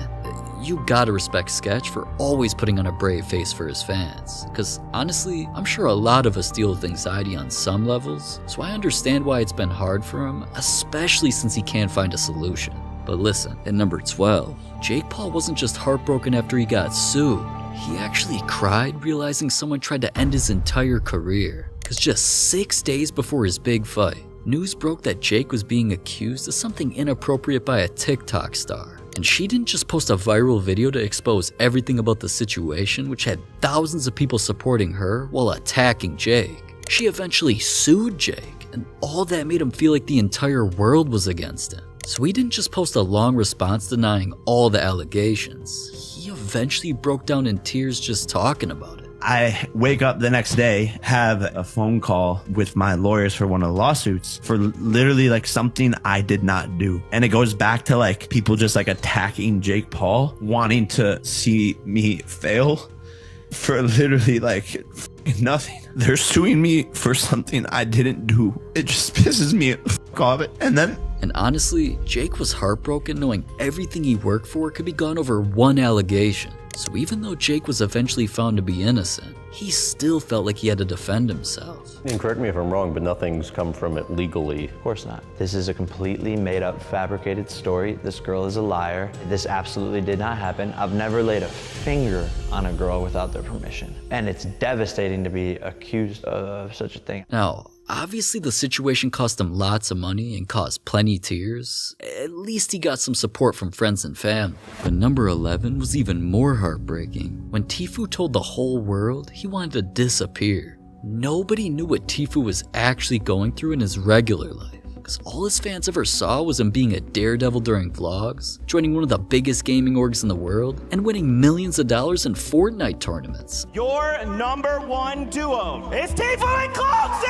you gotta respect Sketch for always putting on a brave face for his fans. Cause honestly, I'm sure a lot of us deal with anxiety on some levels, so I understand why it's been hard for him, especially since he can't find a solution. But listen, at number 12, Jake Paul wasn't just heartbroken after he got sued. He actually cried realizing someone tried to end his entire career. Cause just 6 days before his big fight, news broke that Jake was being accused of something inappropriate by a TikTok star. And she didn't just post a viral video to expose everything about the situation, which had thousands of people supporting her while attacking Jake. She eventually sued Jake, and all that made him feel like the entire world was against him. So he didn't just post a long response denying all the allegations. He eventually broke down in tears just talking about it. I wake up the next day, have a phone call with my lawyers for one of the lawsuits for literally like something I did not do. And it goes back to like people just like attacking Jake Paul, wanting to see me fail for literally like nothing. They're suing me for something I didn't do. It just pisses me off. And honestly, Jake was heartbroken knowing everything he worked for could be gone over one allegation. So even though Jake was eventually found to be innocent, he still felt like he had to defend himself. And correct me if I'm wrong, but nothing's come from it legally. Of course not. This is a completely made up, fabricated story. This girl is a liar. This absolutely did not happen. I've never laid a finger on a girl without their permission. And it's devastating to be accused of such a thing. Now, obviously the situation cost him lots of money and caused plenty tears. At least he got some support from friends and family. But number 11 was even more heartbreaking when Tfue told the whole world he wanted to disappear. Nobody knew what Tfue was actually going through in his regular life. Because all his fans ever saw was him being a daredevil during vlogs, joining one of the biggest gaming orgs in the world, and winning millions of dollars in Fortnite tournaments. Your #1 duo is Tfue and Cloxy!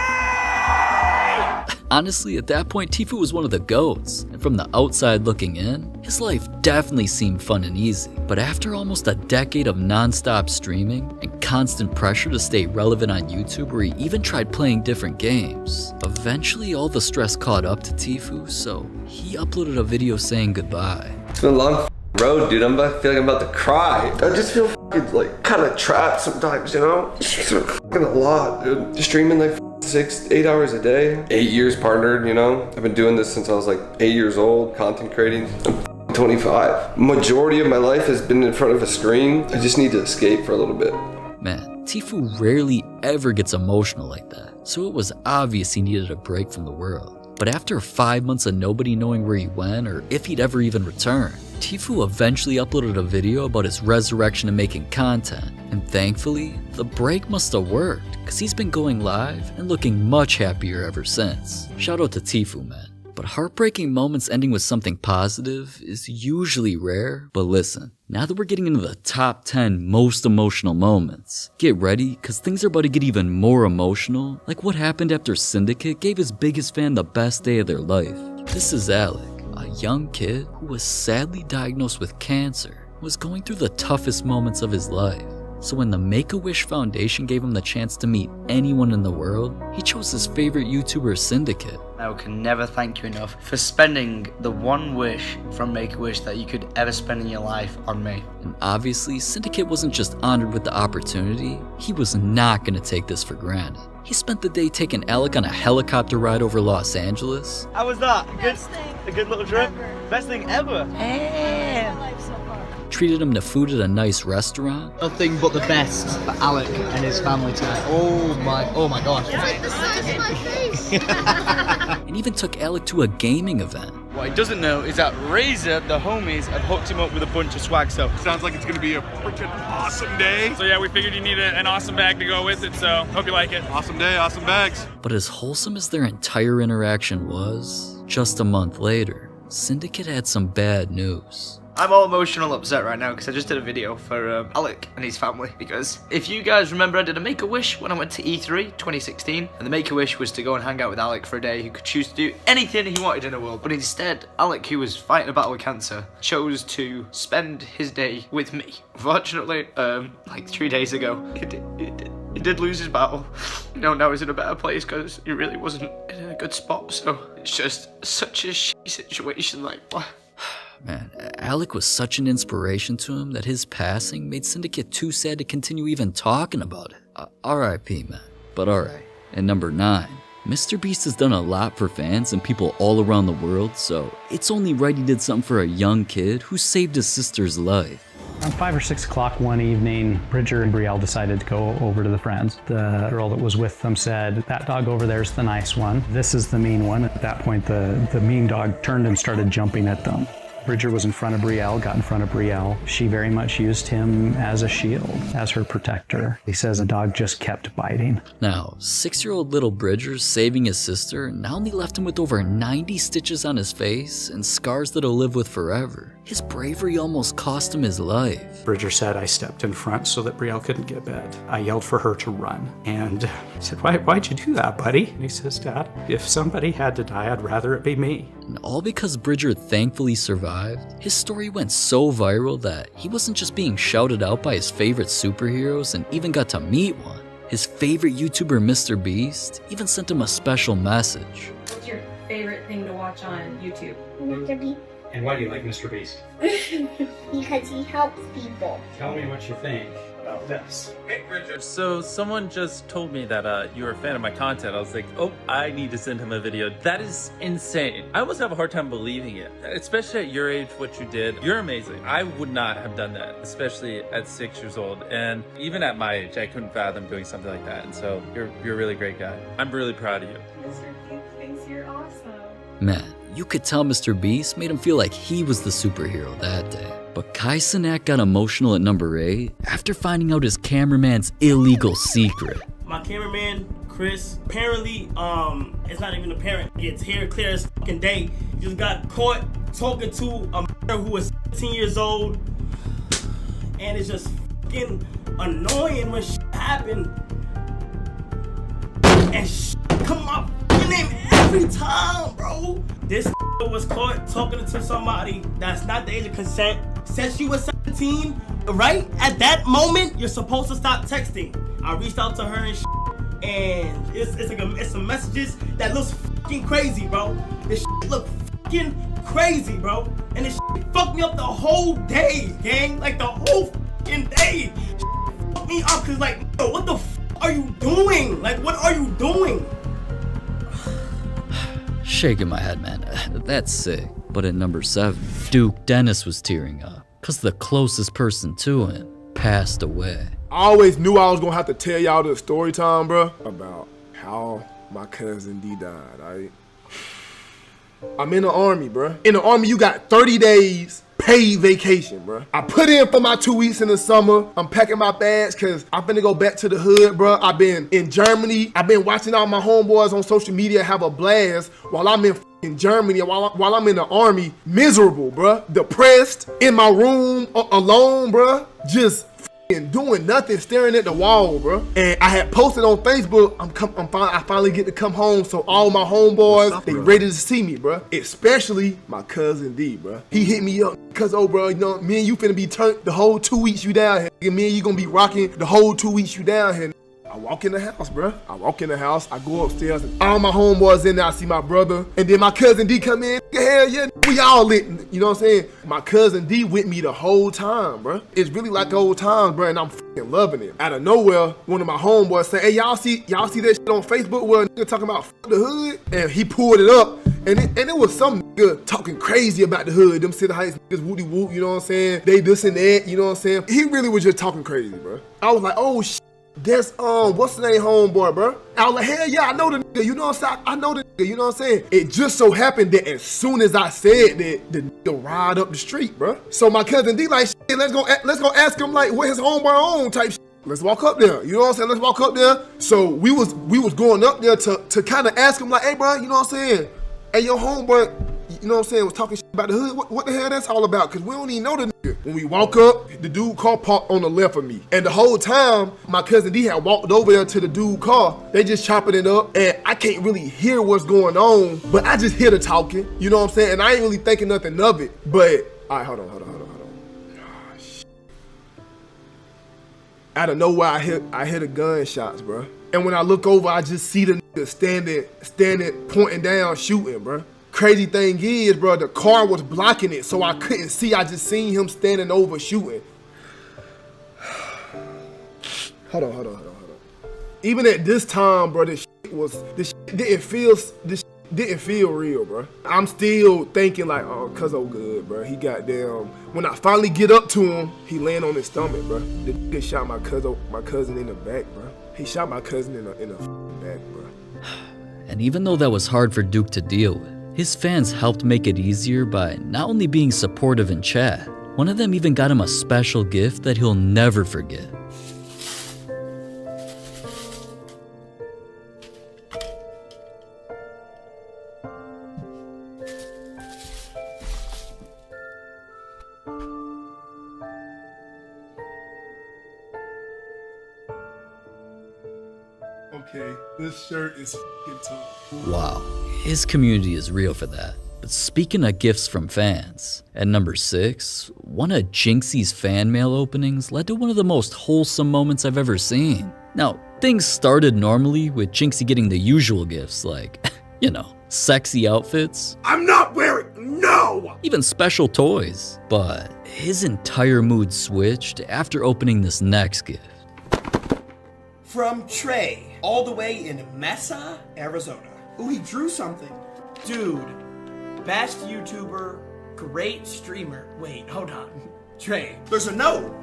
Honestly, at that point, Tfue was one of the GOATs, and from the outside looking in, his life definitely seemed fun and easy. But after almost a decade of non-stop streaming and constant pressure to stay relevant on YouTube, where he even tried playing different games, eventually all the stress caught up to Tfue, so he uploaded a video saying goodbye. It's been a long road, dude. I feel like I'm about to cry. I just feel like kind of trapped sometimes, you know? It's fucking a lot, dude. Just streaming like 6-8 hours a day. 8 years partnered, you know? I've been doing this since I was like 8 years old, content creating. I'm 25. Majority of my life has been in front of a screen. I just need to escape for a little bit. Man, Tfue rarely ever gets emotional like that, so it was obvious he needed a break from the world. But after 5 months of nobody knowing where he went or if he'd ever even return, Tfue eventually uploaded a video about his resurrection and making content. And thankfully, the break must have worked, because he's been going live and looking much happier ever since. Shout out to Tfue, man. But heartbreaking moments ending with something positive is usually rare. But listen, now that we're getting into the top 10 most emotional moments, get ready, because things are about to get even more emotional, like what happened after Syndicate gave his biggest fan the best day of their life. This is Alec, a young kid who was sadly diagnosed with cancer, was going through the toughest moments of his life. So when the Make-A-Wish Foundation gave him the chance to meet anyone in the world, he chose his favorite YouTuber, Syndicate. I can never thank you enough for spending the one wish from Make-A-Wish that you could ever spend in your life on me. And obviously, Syndicate wasn't just honored with the opportunity, he was not going to take this for granted. He spent the day taking Alec on a helicopter ride over Los Angeles. How was that? A good little trip? Best thing ever. Treated him to food at a nice restaurant. Nothing but the best for Alec and his family tonight. Oh my gosh. And even took Alec to a gaming event. What he doesn't know is that Razor, the homies, have hooked him up with a bunch of swag. So sounds like it's gonna be a freaking awesome day. So yeah, we figured you need an awesome bag to go with it, so hope you like it. Awesome day, awesome bags. But as wholesome as their entire interaction was, just a month later, Syndicate had some bad news. I'm all emotional upset right now because I just did a video for Alec and his family. Because if you guys remember, I did a Make-A-Wish when I went to E3 2016. And the Make-A-Wish was to go and hang out with Alec for a day. He could choose to do anything he wanted in the world. But instead, Alec, who was fighting a battle with cancer, chose to spend his day with me. Unfortunately, like 3 days ago, he did lose his battle. Now he's in a better place because he really wasn't in a good spot. So it's just such a shitty situation. Like, what? Man, Alec was such an inspiration to him that his passing made Syndicate too sad to continue even talking about it. R.I.P. man, but alright. And number 9, MrBeast has done a lot for fans and people all around the world, so it's only right he did something for a young kid who saved his sister's life. Around 5 or 6 o'clock one evening, Bridger and Brielle decided to go over to the friends. The girl that was with them said, "That dog over there is the nice one. This is the mean one." At that point, the mean dog turned and started jumping at them. Bridger was in front of Brielle, got in front of Brielle. She very much used him as a shield, as her protector. He says the dog just kept biting. Now, 6-year-old little Bridger saving his sister not only left him with over 90 stitches on his face and scars that'll live with forever, his bravery almost cost him his life. Bridger said, "I stepped in front so that Brielle couldn't get bit. I yelled for her to run." And I said, "Why'd you do that, buddy?" And he says, "Dad, if somebody had to die, I'd rather it be me." And all because Bridger thankfully survived, his story went so viral that he wasn't just being shouted out by his favorite superheroes and even got to meet one. His favorite YouTuber, MrBeast, even sent him a special message. What's your favorite thing to watch on YouTube? MrBeast. And why do you like MrBeast? Because he helps people. Tell me what you think about this. So someone just told me that you were a fan of my content. I was like, oh, I need to send him a video. That is insane. I almost have a hard time believing it, especially at your age, what you did. You're amazing. I would not have done that, especially at 6 years old. And even at my age, I couldn't fathom doing something like that. And so you're a really great guy. I'm really proud of you. Mr. Pink thinks you're awesome. Man, you could tell MrBeast made him feel like he was the superhero that day. But Kai Cenat got emotional at number 8 after finding out his cameraman's illegal secret. My cameraman, Chris, apparently, it's not even apparent. It's here clear as fucking day. He just got caught talking to a who was 17 years old. And it's just fucking annoying when shit happened. And shit come up fucking name every time, bro. This was caught talking to somebody that's not the age of consent. Since you were 17, right? At that moment, you're supposed to stop texting. I reached out to her and shit, and it's some messages that looks fucking crazy, bro. This shit look fucking crazy, bro. And this shit fucked me up the whole day, gang. Like the whole fucking day. Shit fucked me up, cause like, yo, what the fuck are you doing? Like, what are you doing? Shaking my head, man. That's sick. But at number 7, Duke Dennis was tearing up because the closest person to him passed away. I always knew I was gonna have to tell y'all the story time, bro, about how my cousin D died. I'm in the army, bro. In the army, you got 30 days paid vacation, bro. I put in for my 2 weeks in the summer. I'm packing my bags because I'm finna go back to the hood, bro. I've been in Germany. I've been watching all my homeboys on social media have a blast while I'm in Germany, while I'm in the army, miserable, bro. Depressed, in my room, alone, bro. Just doing nothing, staring at the wall, bro. And I had posted on Facebook, I finally get to come home, so all my homeboys, they ready to see me, bro. Especially my cousin D, bro. He hit me up, cause bro, you know, me and you finna be turned the whole 2 weeks you down here. Me and you gonna be rocking the whole 2 weeks you down here. I walk in the house, bro. I walk in the house, I go upstairs, and all my homeboys in there, I see my brother, and then my cousin D come in. Hell yeah, we all lit, you know what I'm saying? My cousin D with me the whole time, bro. It's really like old times, bro, and I'm fucking loving it. Out of nowhere, one of my homeboys say, "Hey, y'all see that shit on Facebook where a nigga talking about fuck the hood?" And he pulled it up, and it was some nigga talking crazy about the hood. Them City Heights niggas woody whoop, you know what I'm saying? They this and that, you know what I'm saying? He really was just talking crazy, bro. I was like, oh shit. That's what's the name, homeboy, bro? I was like, hell yeah, I know the nigga, you know what I'm saying? I know the nigga, you know what I'm saying? It just so happened that as soon as I said that, the nigga ride up the street, bro. So my cousin D like, shit, let's go ask him like what his homeboy on type shit. Let's walk up there, you know what I'm saying? Let's walk up there. So we was going up there to kind of ask him like, hey, bro, you know what I'm saying? Hey, your homeboy, you know what I'm saying, was talking shit about the hood. What the hell that's all about? Cause we don't even know the nigga. When we walk up, the dude car parked on the left of me. And the whole time, my cousin D had walked over there to the dude car. They just chopping it up. And I can't really hear what's going on, but I just hear the talking. You know what I'm saying? And I ain't really thinking nothing of it. But, all right, hold on. Oh, shit. Out of nowhere, I hear the gunshots, bro. And when I look over, I just see the nigga standing, pointing down, shooting, bro. Crazy thing is, bro, the car was blocking it, so I couldn't see. I just seen him standing over shooting. Hold on. Even at this time, bro, this shit didn't feel real, bro. I'm still thinking like, oh, cuzzo good, bro. He goddamn. When I finally get up to him, he laying on his stomach, bro. The nigga shot my cousin in the back, bro. He shot my cousin in the back, bro. And even though that was hard for Duke to deal with, his fans helped make it easier by not only being supportive in chat, one of them even got him a special gift that he'll never forget. Okay, this shirt is f***ing tough. Wow, his community is real for that. But speaking of gifts from fans, at number 6, one of Jinxie's fan mail openings led to one of the most wholesome moments I've ever seen. Now, things started normally with Jinxie getting the usual gifts like, you know, sexy outfits. I'm not wearing, no! Even special toys. But his entire mood switched after opening this next gift. From Trey, all the way in Mesa, Arizona. Ooh, he drew something. Dude, best YouTuber, great streamer. Wait, hold on. Trey, there's a note.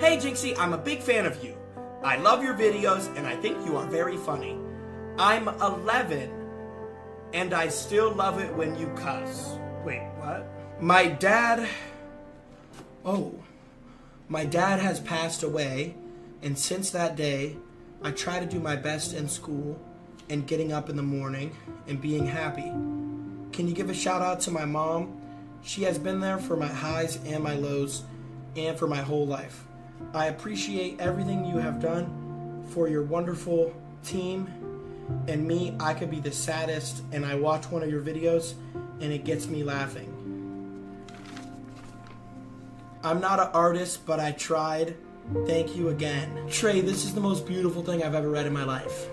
Hey Jinxie, I'm a big fan of you. I love your videos and I think you are very funny. I'm 11 and I still love it when you cuss. Wait, what? My dad has passed away. And since that day, I try to do my best in school and getting up in the morning and being happy. Can you give a shout out to my mom? She has been there for my highs and my lows and for my whole life. I appreciate everything you have done for your wonderful team and me. I could be the saddest and I watch one of your videos and it gets me laughing. I'm not an artist, but I tried. Thank you again. Trey, this is the most beautiful thing I've ever read in my life.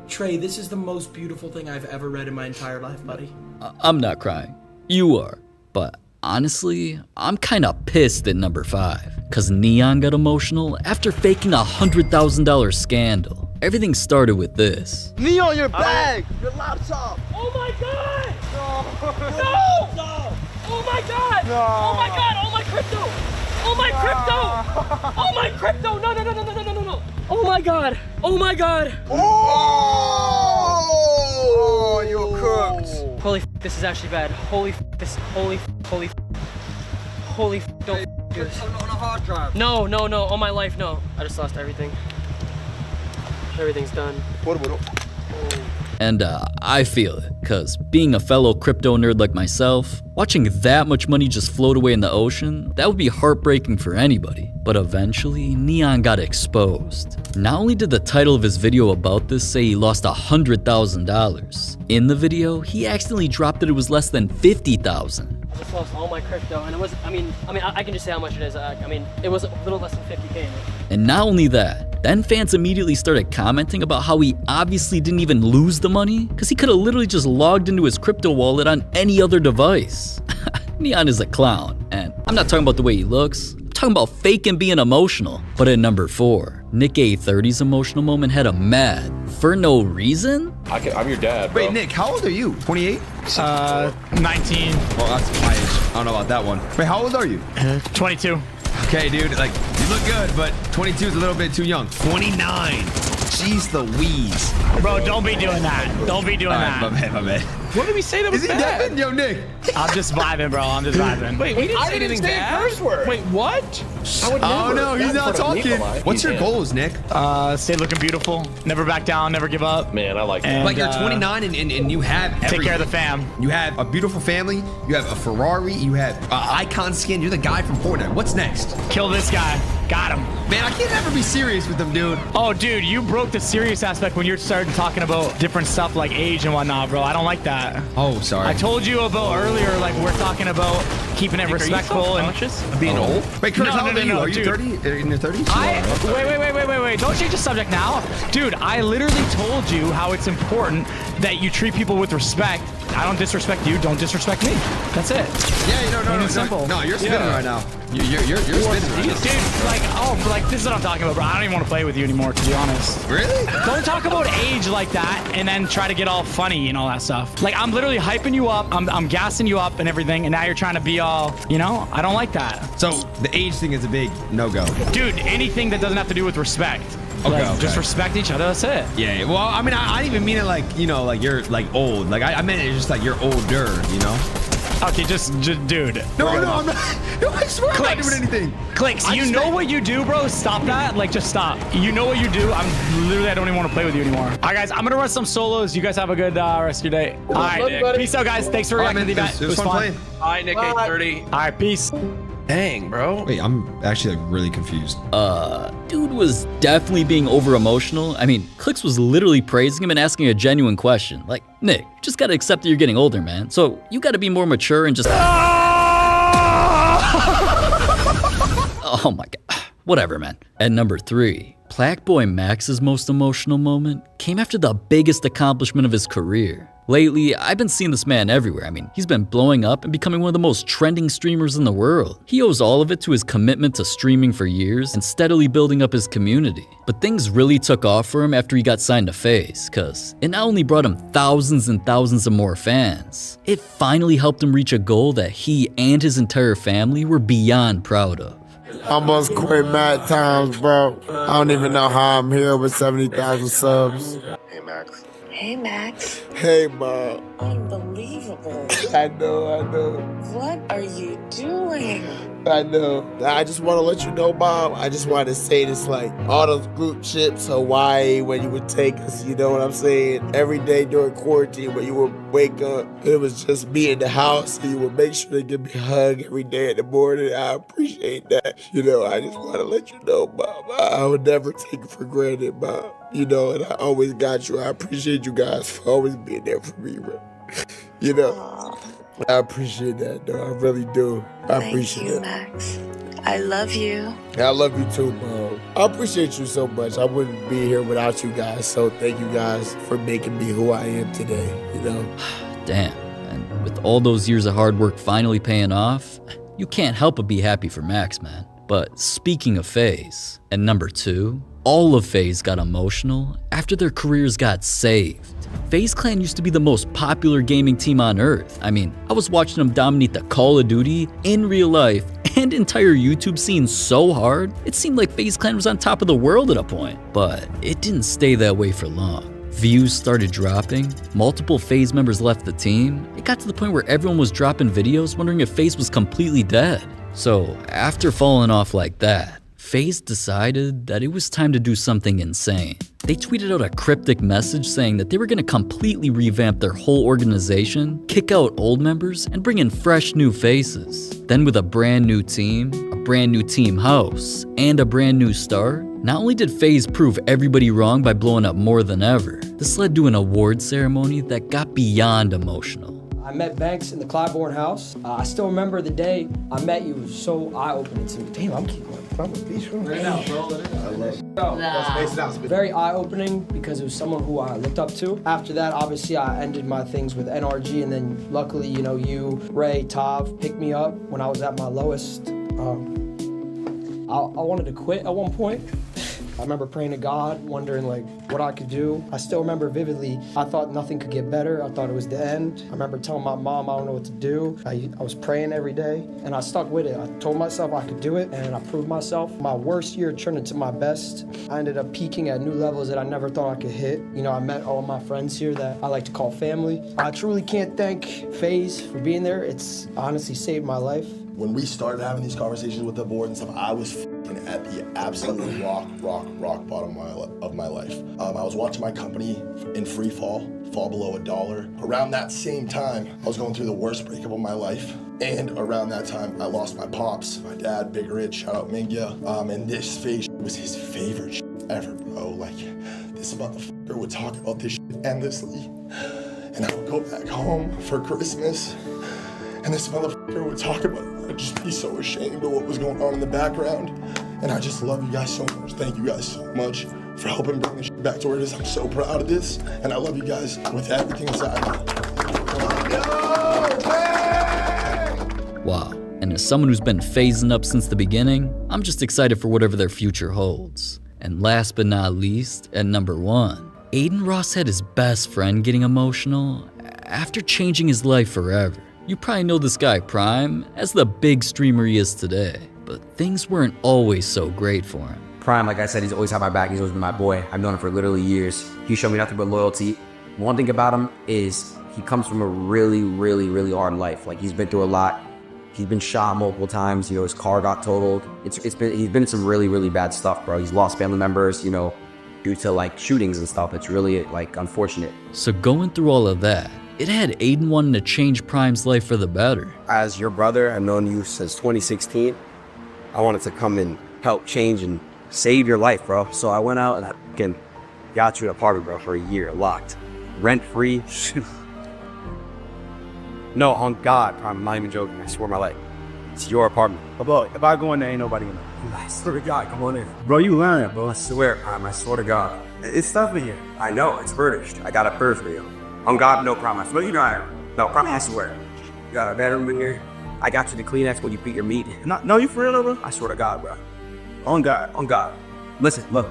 Trey, this is the most beautiful thing I've ever read in my entire life, buddy. I'm not crying. You are. But honestly, I'm kinda pissed at number 5. Cause Neon got emotional after faking a $100,000 scandal. Everything started with this. Neon, your bag! Your laptop! Oh my god! No! No! Oh my god! No! Oh my god! Oh my crypto! Oh my crypto! Oh my crypto! No! Oh my god! Oh my god! Oh, you're cooked. Holy f, this is actually bad. Holy f, this. Holy f, don't f do this. On a hard drive. No. All my life, no. I just lost everything. Everything's done. And I feel it, cause being a fellow crypto nerd like myself, watching that much money just float away in the ocean, that would be heartbreaking for anybody. But eventually, Neon got exposed. Not only did the title of his video about this say he lost $100,000, in the video, he accidentally dropped that it was less than $50,000. I just lost all my crypto, and it was, I can just say how much it is. It was a little less than 50K. And not only that, then fans immediately started commenting about how he obviously didn't even lose the money, because he could have literally just logged into his crypto wallet on any other device. Neon is a clown, and I'm not talking about the way he looks, I'm talking about fake and being emotional. But at number 4, Nick A30's emotional moment had him mad for no reason. I'm your dad, bro. Wait, Nick, how old are you? 28? 19. Well, that's my age. I don't know about that one. Wait, how old are you? 22. Okay, dude, like, you look good, but 22 is a little bit too young. 29. Jeez Louise. Bro, don't be doing that. Don't be doing that. My bad. What did we say that was bad? Is he deafened? Yo, Nick. I'm just vibing, bro. I'm just vibing. Wait, we didn't say anything bad. Curse word. Wait, what? Oh no, he's not talking. What's your goals, Nick? Stay looking beautiful. Never back down. Never give up. Man, I like that. And, like you're 29 and you have everything. Take care of the fam. You have a beautiful family. You have a Ferrari. You have icon skin. You're the guy from Fortnite. What's next? Kill this guy. Got him. Man, I can't ever be serious with him, dude. Oh, dude, you broke the serious aspect when you started talking about different stuff like age and whatnot, bro. I don't like that. Oh, sorry. I told you about earlier, like we're talking about keeping it respectful and being old. Wait, Kurt, how old are you? Are you dude. 30? In your 30s? Wait. Don't change the subject now. Dude, I literally told you how it's important that you treat people with respect. I don't disrespect you. Don't disrespect me. That's it. Yeah, no, simple. No, you're spinning right now. You're spinning right now. Dude, like this is what I'm talking about, bro. I don't even want to play with you anymore, to be honest. Really? Don't talk about age like that and then try to get all funny and all that stuff. Like, I'm literally hyping you up. I'm gassing you up and everything, and now you're trying to be all, you know? I don't like that. So the age thing is a big no-go. Dude, anything that doesn't have to do with respect. Okay, Like, just respect each other, that's it. Yeah, well, I mean, I didn't even mean it like, you know, like you're like old. Like, I meant it just like you're older, you know? Okay, just dude. No, I'm not. No, I swear I'm not doing anything. Clicks, you know what you do, bro? Stop that. Like, just stop. You know what you do. I don't even want to play with you anymore. All right, guys, I'm going to run some solos. You guys have a good rest of your day. All right, Nick. Peace out, guys. Thanks for reacting to the event. It was fun playing. Bye, Nick 830. All right, peace. Dang, bro. Wait, I'm actually like really confused. Dude was definitely being over emotional. I mean, Clicks was literally praising him and asking a genuine question. Like, Nick, you just gotta accept that you're getting older, man. So you gotta be more mature and just. Oh my god. Whatever, man. At number 3, Plaque Boy Max's most emotional moment came after the biggest accomplishment of his career. Lately, I've been seeing this man everywhere. I mean, he's been blowing up and becoming one of the most trending streamers in the world. He owes all of it to his commitment to streaming for years and steadily building up his community. But things really took off for him after he got signed to FaZe, cause it not only brought him thousands and thousands of more fans, it finally helped him reach a goal that he and his entire family were beyond proud of. I almost quit mad times, bro. I don't even know how I'm here with 70,000 subs. Hey, Max. Hey, Max. Hey, Mom. Unbelievable. I know. What are you doing? I know. I just want to let you know, Mom. I just want to say this, like, all those group trips, Hawaii, when you would take us, you know what I'm saying? Every day during quarantine, when you would wake up, it was just me in the house, and you would make sure to give me a hug every day in the morning. I appreciate that. You know, I just want to let you know, Mom. I would never take it for granted, Mom. You know, and I always got you. I appreciate you guys for always being there for me, bro. You know, I appreciate that, though. I really do. I appreciate it. Max. I love you. I love you too, Mom. I appreciate you so much. I wouldn't be here without you guys. So thank you guys for making me who I am today, you know? Damn, and with all those years of hard work finally paying off, you can't help but be happy for Max, man. But speaking of FaZe, at number 2, all of FaZe got emotional after their careers got saved. FaZe Clan used to be the most popular gaming team on Earth. I mean, I was watching them dominate the Call of Duty in real life and entire YouTube scene so hard, it seemed like FaZe Clan was on top of the world at a point. But it didn't stay that way for long. Views started dropping, multiple FaZe members left the team. It got to the point where everyone was dropping videos wondering if FaZe was completely dead. So after falling off like that, FaZe decided that it was time to do something insane. They tweeted out a cryptic message saying that they were going to completely revamp their whole organization, kick out old members, and bring in fresh new faces. Then with a brand new team house, and a brand new start, not only did FaZe prove everybody wrong by blowing up more than ever, this led to an award ceremony that got beyond emotional. I met Banks in the Clybourne house. I still remember the day I met you. It was so eye-opening to me. Damn, I'm keeping from a beach room right now, bro. Very eye-opening because it was someone who I looked up to. After that, obviously, I ended my things with NRG, and then luckily, you know, you, Ray, Tav picked me up when I was at my lowest. I wanted to quit at one point. I remember praying to God, wondering like what I could do. I still remember vividly, I thought nothing could get better. I thought it was the end. I remember telling my mom I don't know what to do. I was praying every day and I stuck with it. I told myself I could do it and I proved myself. My worst year turned into my best. I ended up peaking at new levels that I never thought I could hit. You know, I met all my friends here that I like to call family. I truly can't thank FaZe for being there. It's honestly saved my life. When we started having these conversations with the board and stuff, I was at the absolute rock bottom of my life. I was watching my company in free fall below $1. Around that same time, I was going through the worst breakup of my life. And around that time, I lost my pops, my dad, Big Rich, shout out Mingya. And this FaZe was his favorite ever, bro. Like, this motherfucker would talk about this endlessly. And I would go back home for Christmas, and this motherfucker would talk about it. I'd just be so ashamed of what was going on in the background. And I just love you guys so much. Thank you guys so much for helping bring this shit back to where it is. I'm so proud of this, and I love you guys with everything inside me. Wow, and as someone who's been phasing up since the beginning, I'm just excited for whatever their future holds. And last but not least, at number 1, Aiden Ross had his best friend getting emotional after changing his life forever. You probably know this guy Prime as the big streamer he is today, but things weren't always so great for him. Prime, like I said, he's always had my back. He's always been my boy. I've known him for literally years. He showed me nothing but loyalty. One thing about him is he comes from a really hard life. Like, he's been through a lot. He's been shot multiple times. You know, his car got totaled. He's been in some really bad stuff, bro. He's lost family members, you know, due to like shootings and stuff. It's really like unfortunate. So going through all of that, it had Aiden wanting to change Prime's life for the better. As your brother, I've known you since 2016. I wanted to come and help change and save your life, bro. So I went out and I fucking got you an apartment, bro, for a year, locked, rent free. No, on God, Prime, I'm not even joking. I swear my life. It's your apartment. Bro, if I go in there, ain't nobody gonna know. I swear to God, come on in. Bro, you lying, bro. I swear, Prime, I swear to God. It's stuff in here. I know, it's furnished. I got it furnished for you. On God, no, Prime, I swear. You know I am. No, Prime, I swear. You got a bedroom in here. I got you the Kleenex when you beat your meat. No, you for real, bro? I swear to God, bro. On God. On God. Listen, look.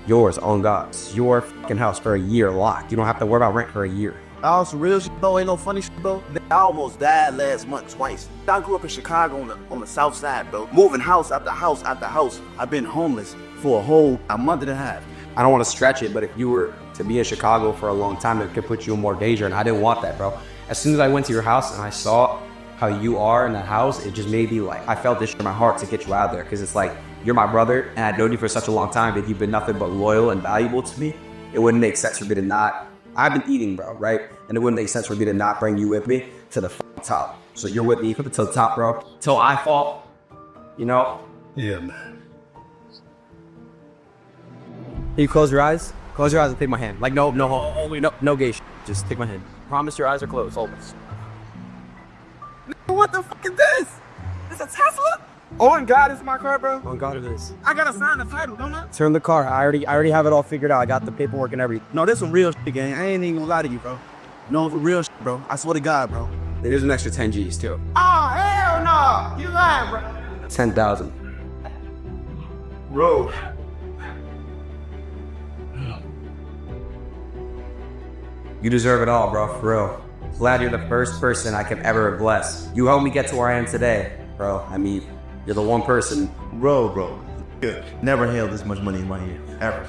Yours, on God. It's your fucking house for a year locked. You don't have to worry about rent for a year. Oh, some real shit, though. Ain't no funny shit, though. I almost died last month twice. I grew up in Chicago on the south side, bro. Moving house after house after house. I've been homeless for a month and a half. I don't want to stretch it, but if you were to be in Chicago for a long time, it could put you in more danger, and I didn't want that, bro. As soon as I went to your house and I saw how you are in that house, it just made me like, I felt this in my heart to get you out there, because it's like, you're my brother, and I've known you for such a long time, but you've been nothing but loyal and valuable to me. It wouldn't make sense for me to not. I've been eating, bro, right? And it wouldn't make sense for me to not bring you with me to the top. So you're with me to the top, bro, till I fall, you know? Yeah, man. Can you close your eyes? Close your eyes and take my hand. Like, no gay shit. Just take my hand. Promise your eyes are closed, always. What the fuck is this? It's a Tesla? On God, it's my car, bro. On God it is. I gotta sign the title, don't I? Turn the car. I already have it all figured out. I got the paperwork and everything. No, this some real shit, gang. I ain't even gonna lie to you, bro. No, for real shit, bro. I swear to God, bro. There's an extra 10 G's too. Oh, hell no. You lying, bro. 10,000. Bro. You deserve it all, bro, for real. Glad you're the first person I could ever bless. You helped me get to where I am today, bro. I mean, you're the one person. Bro. Never held this much money in my ear, ever.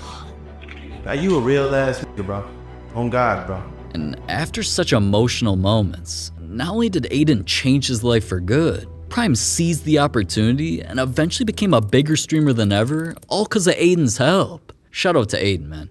Now you a real ass nigga, bro. On God, bro. And after such emotional moments, not only did Aiden change his life for good, Prime seized the opportunity and eventually became a bigger streamer than ever, all because of Aiden's help. Shout out to Aiden, man.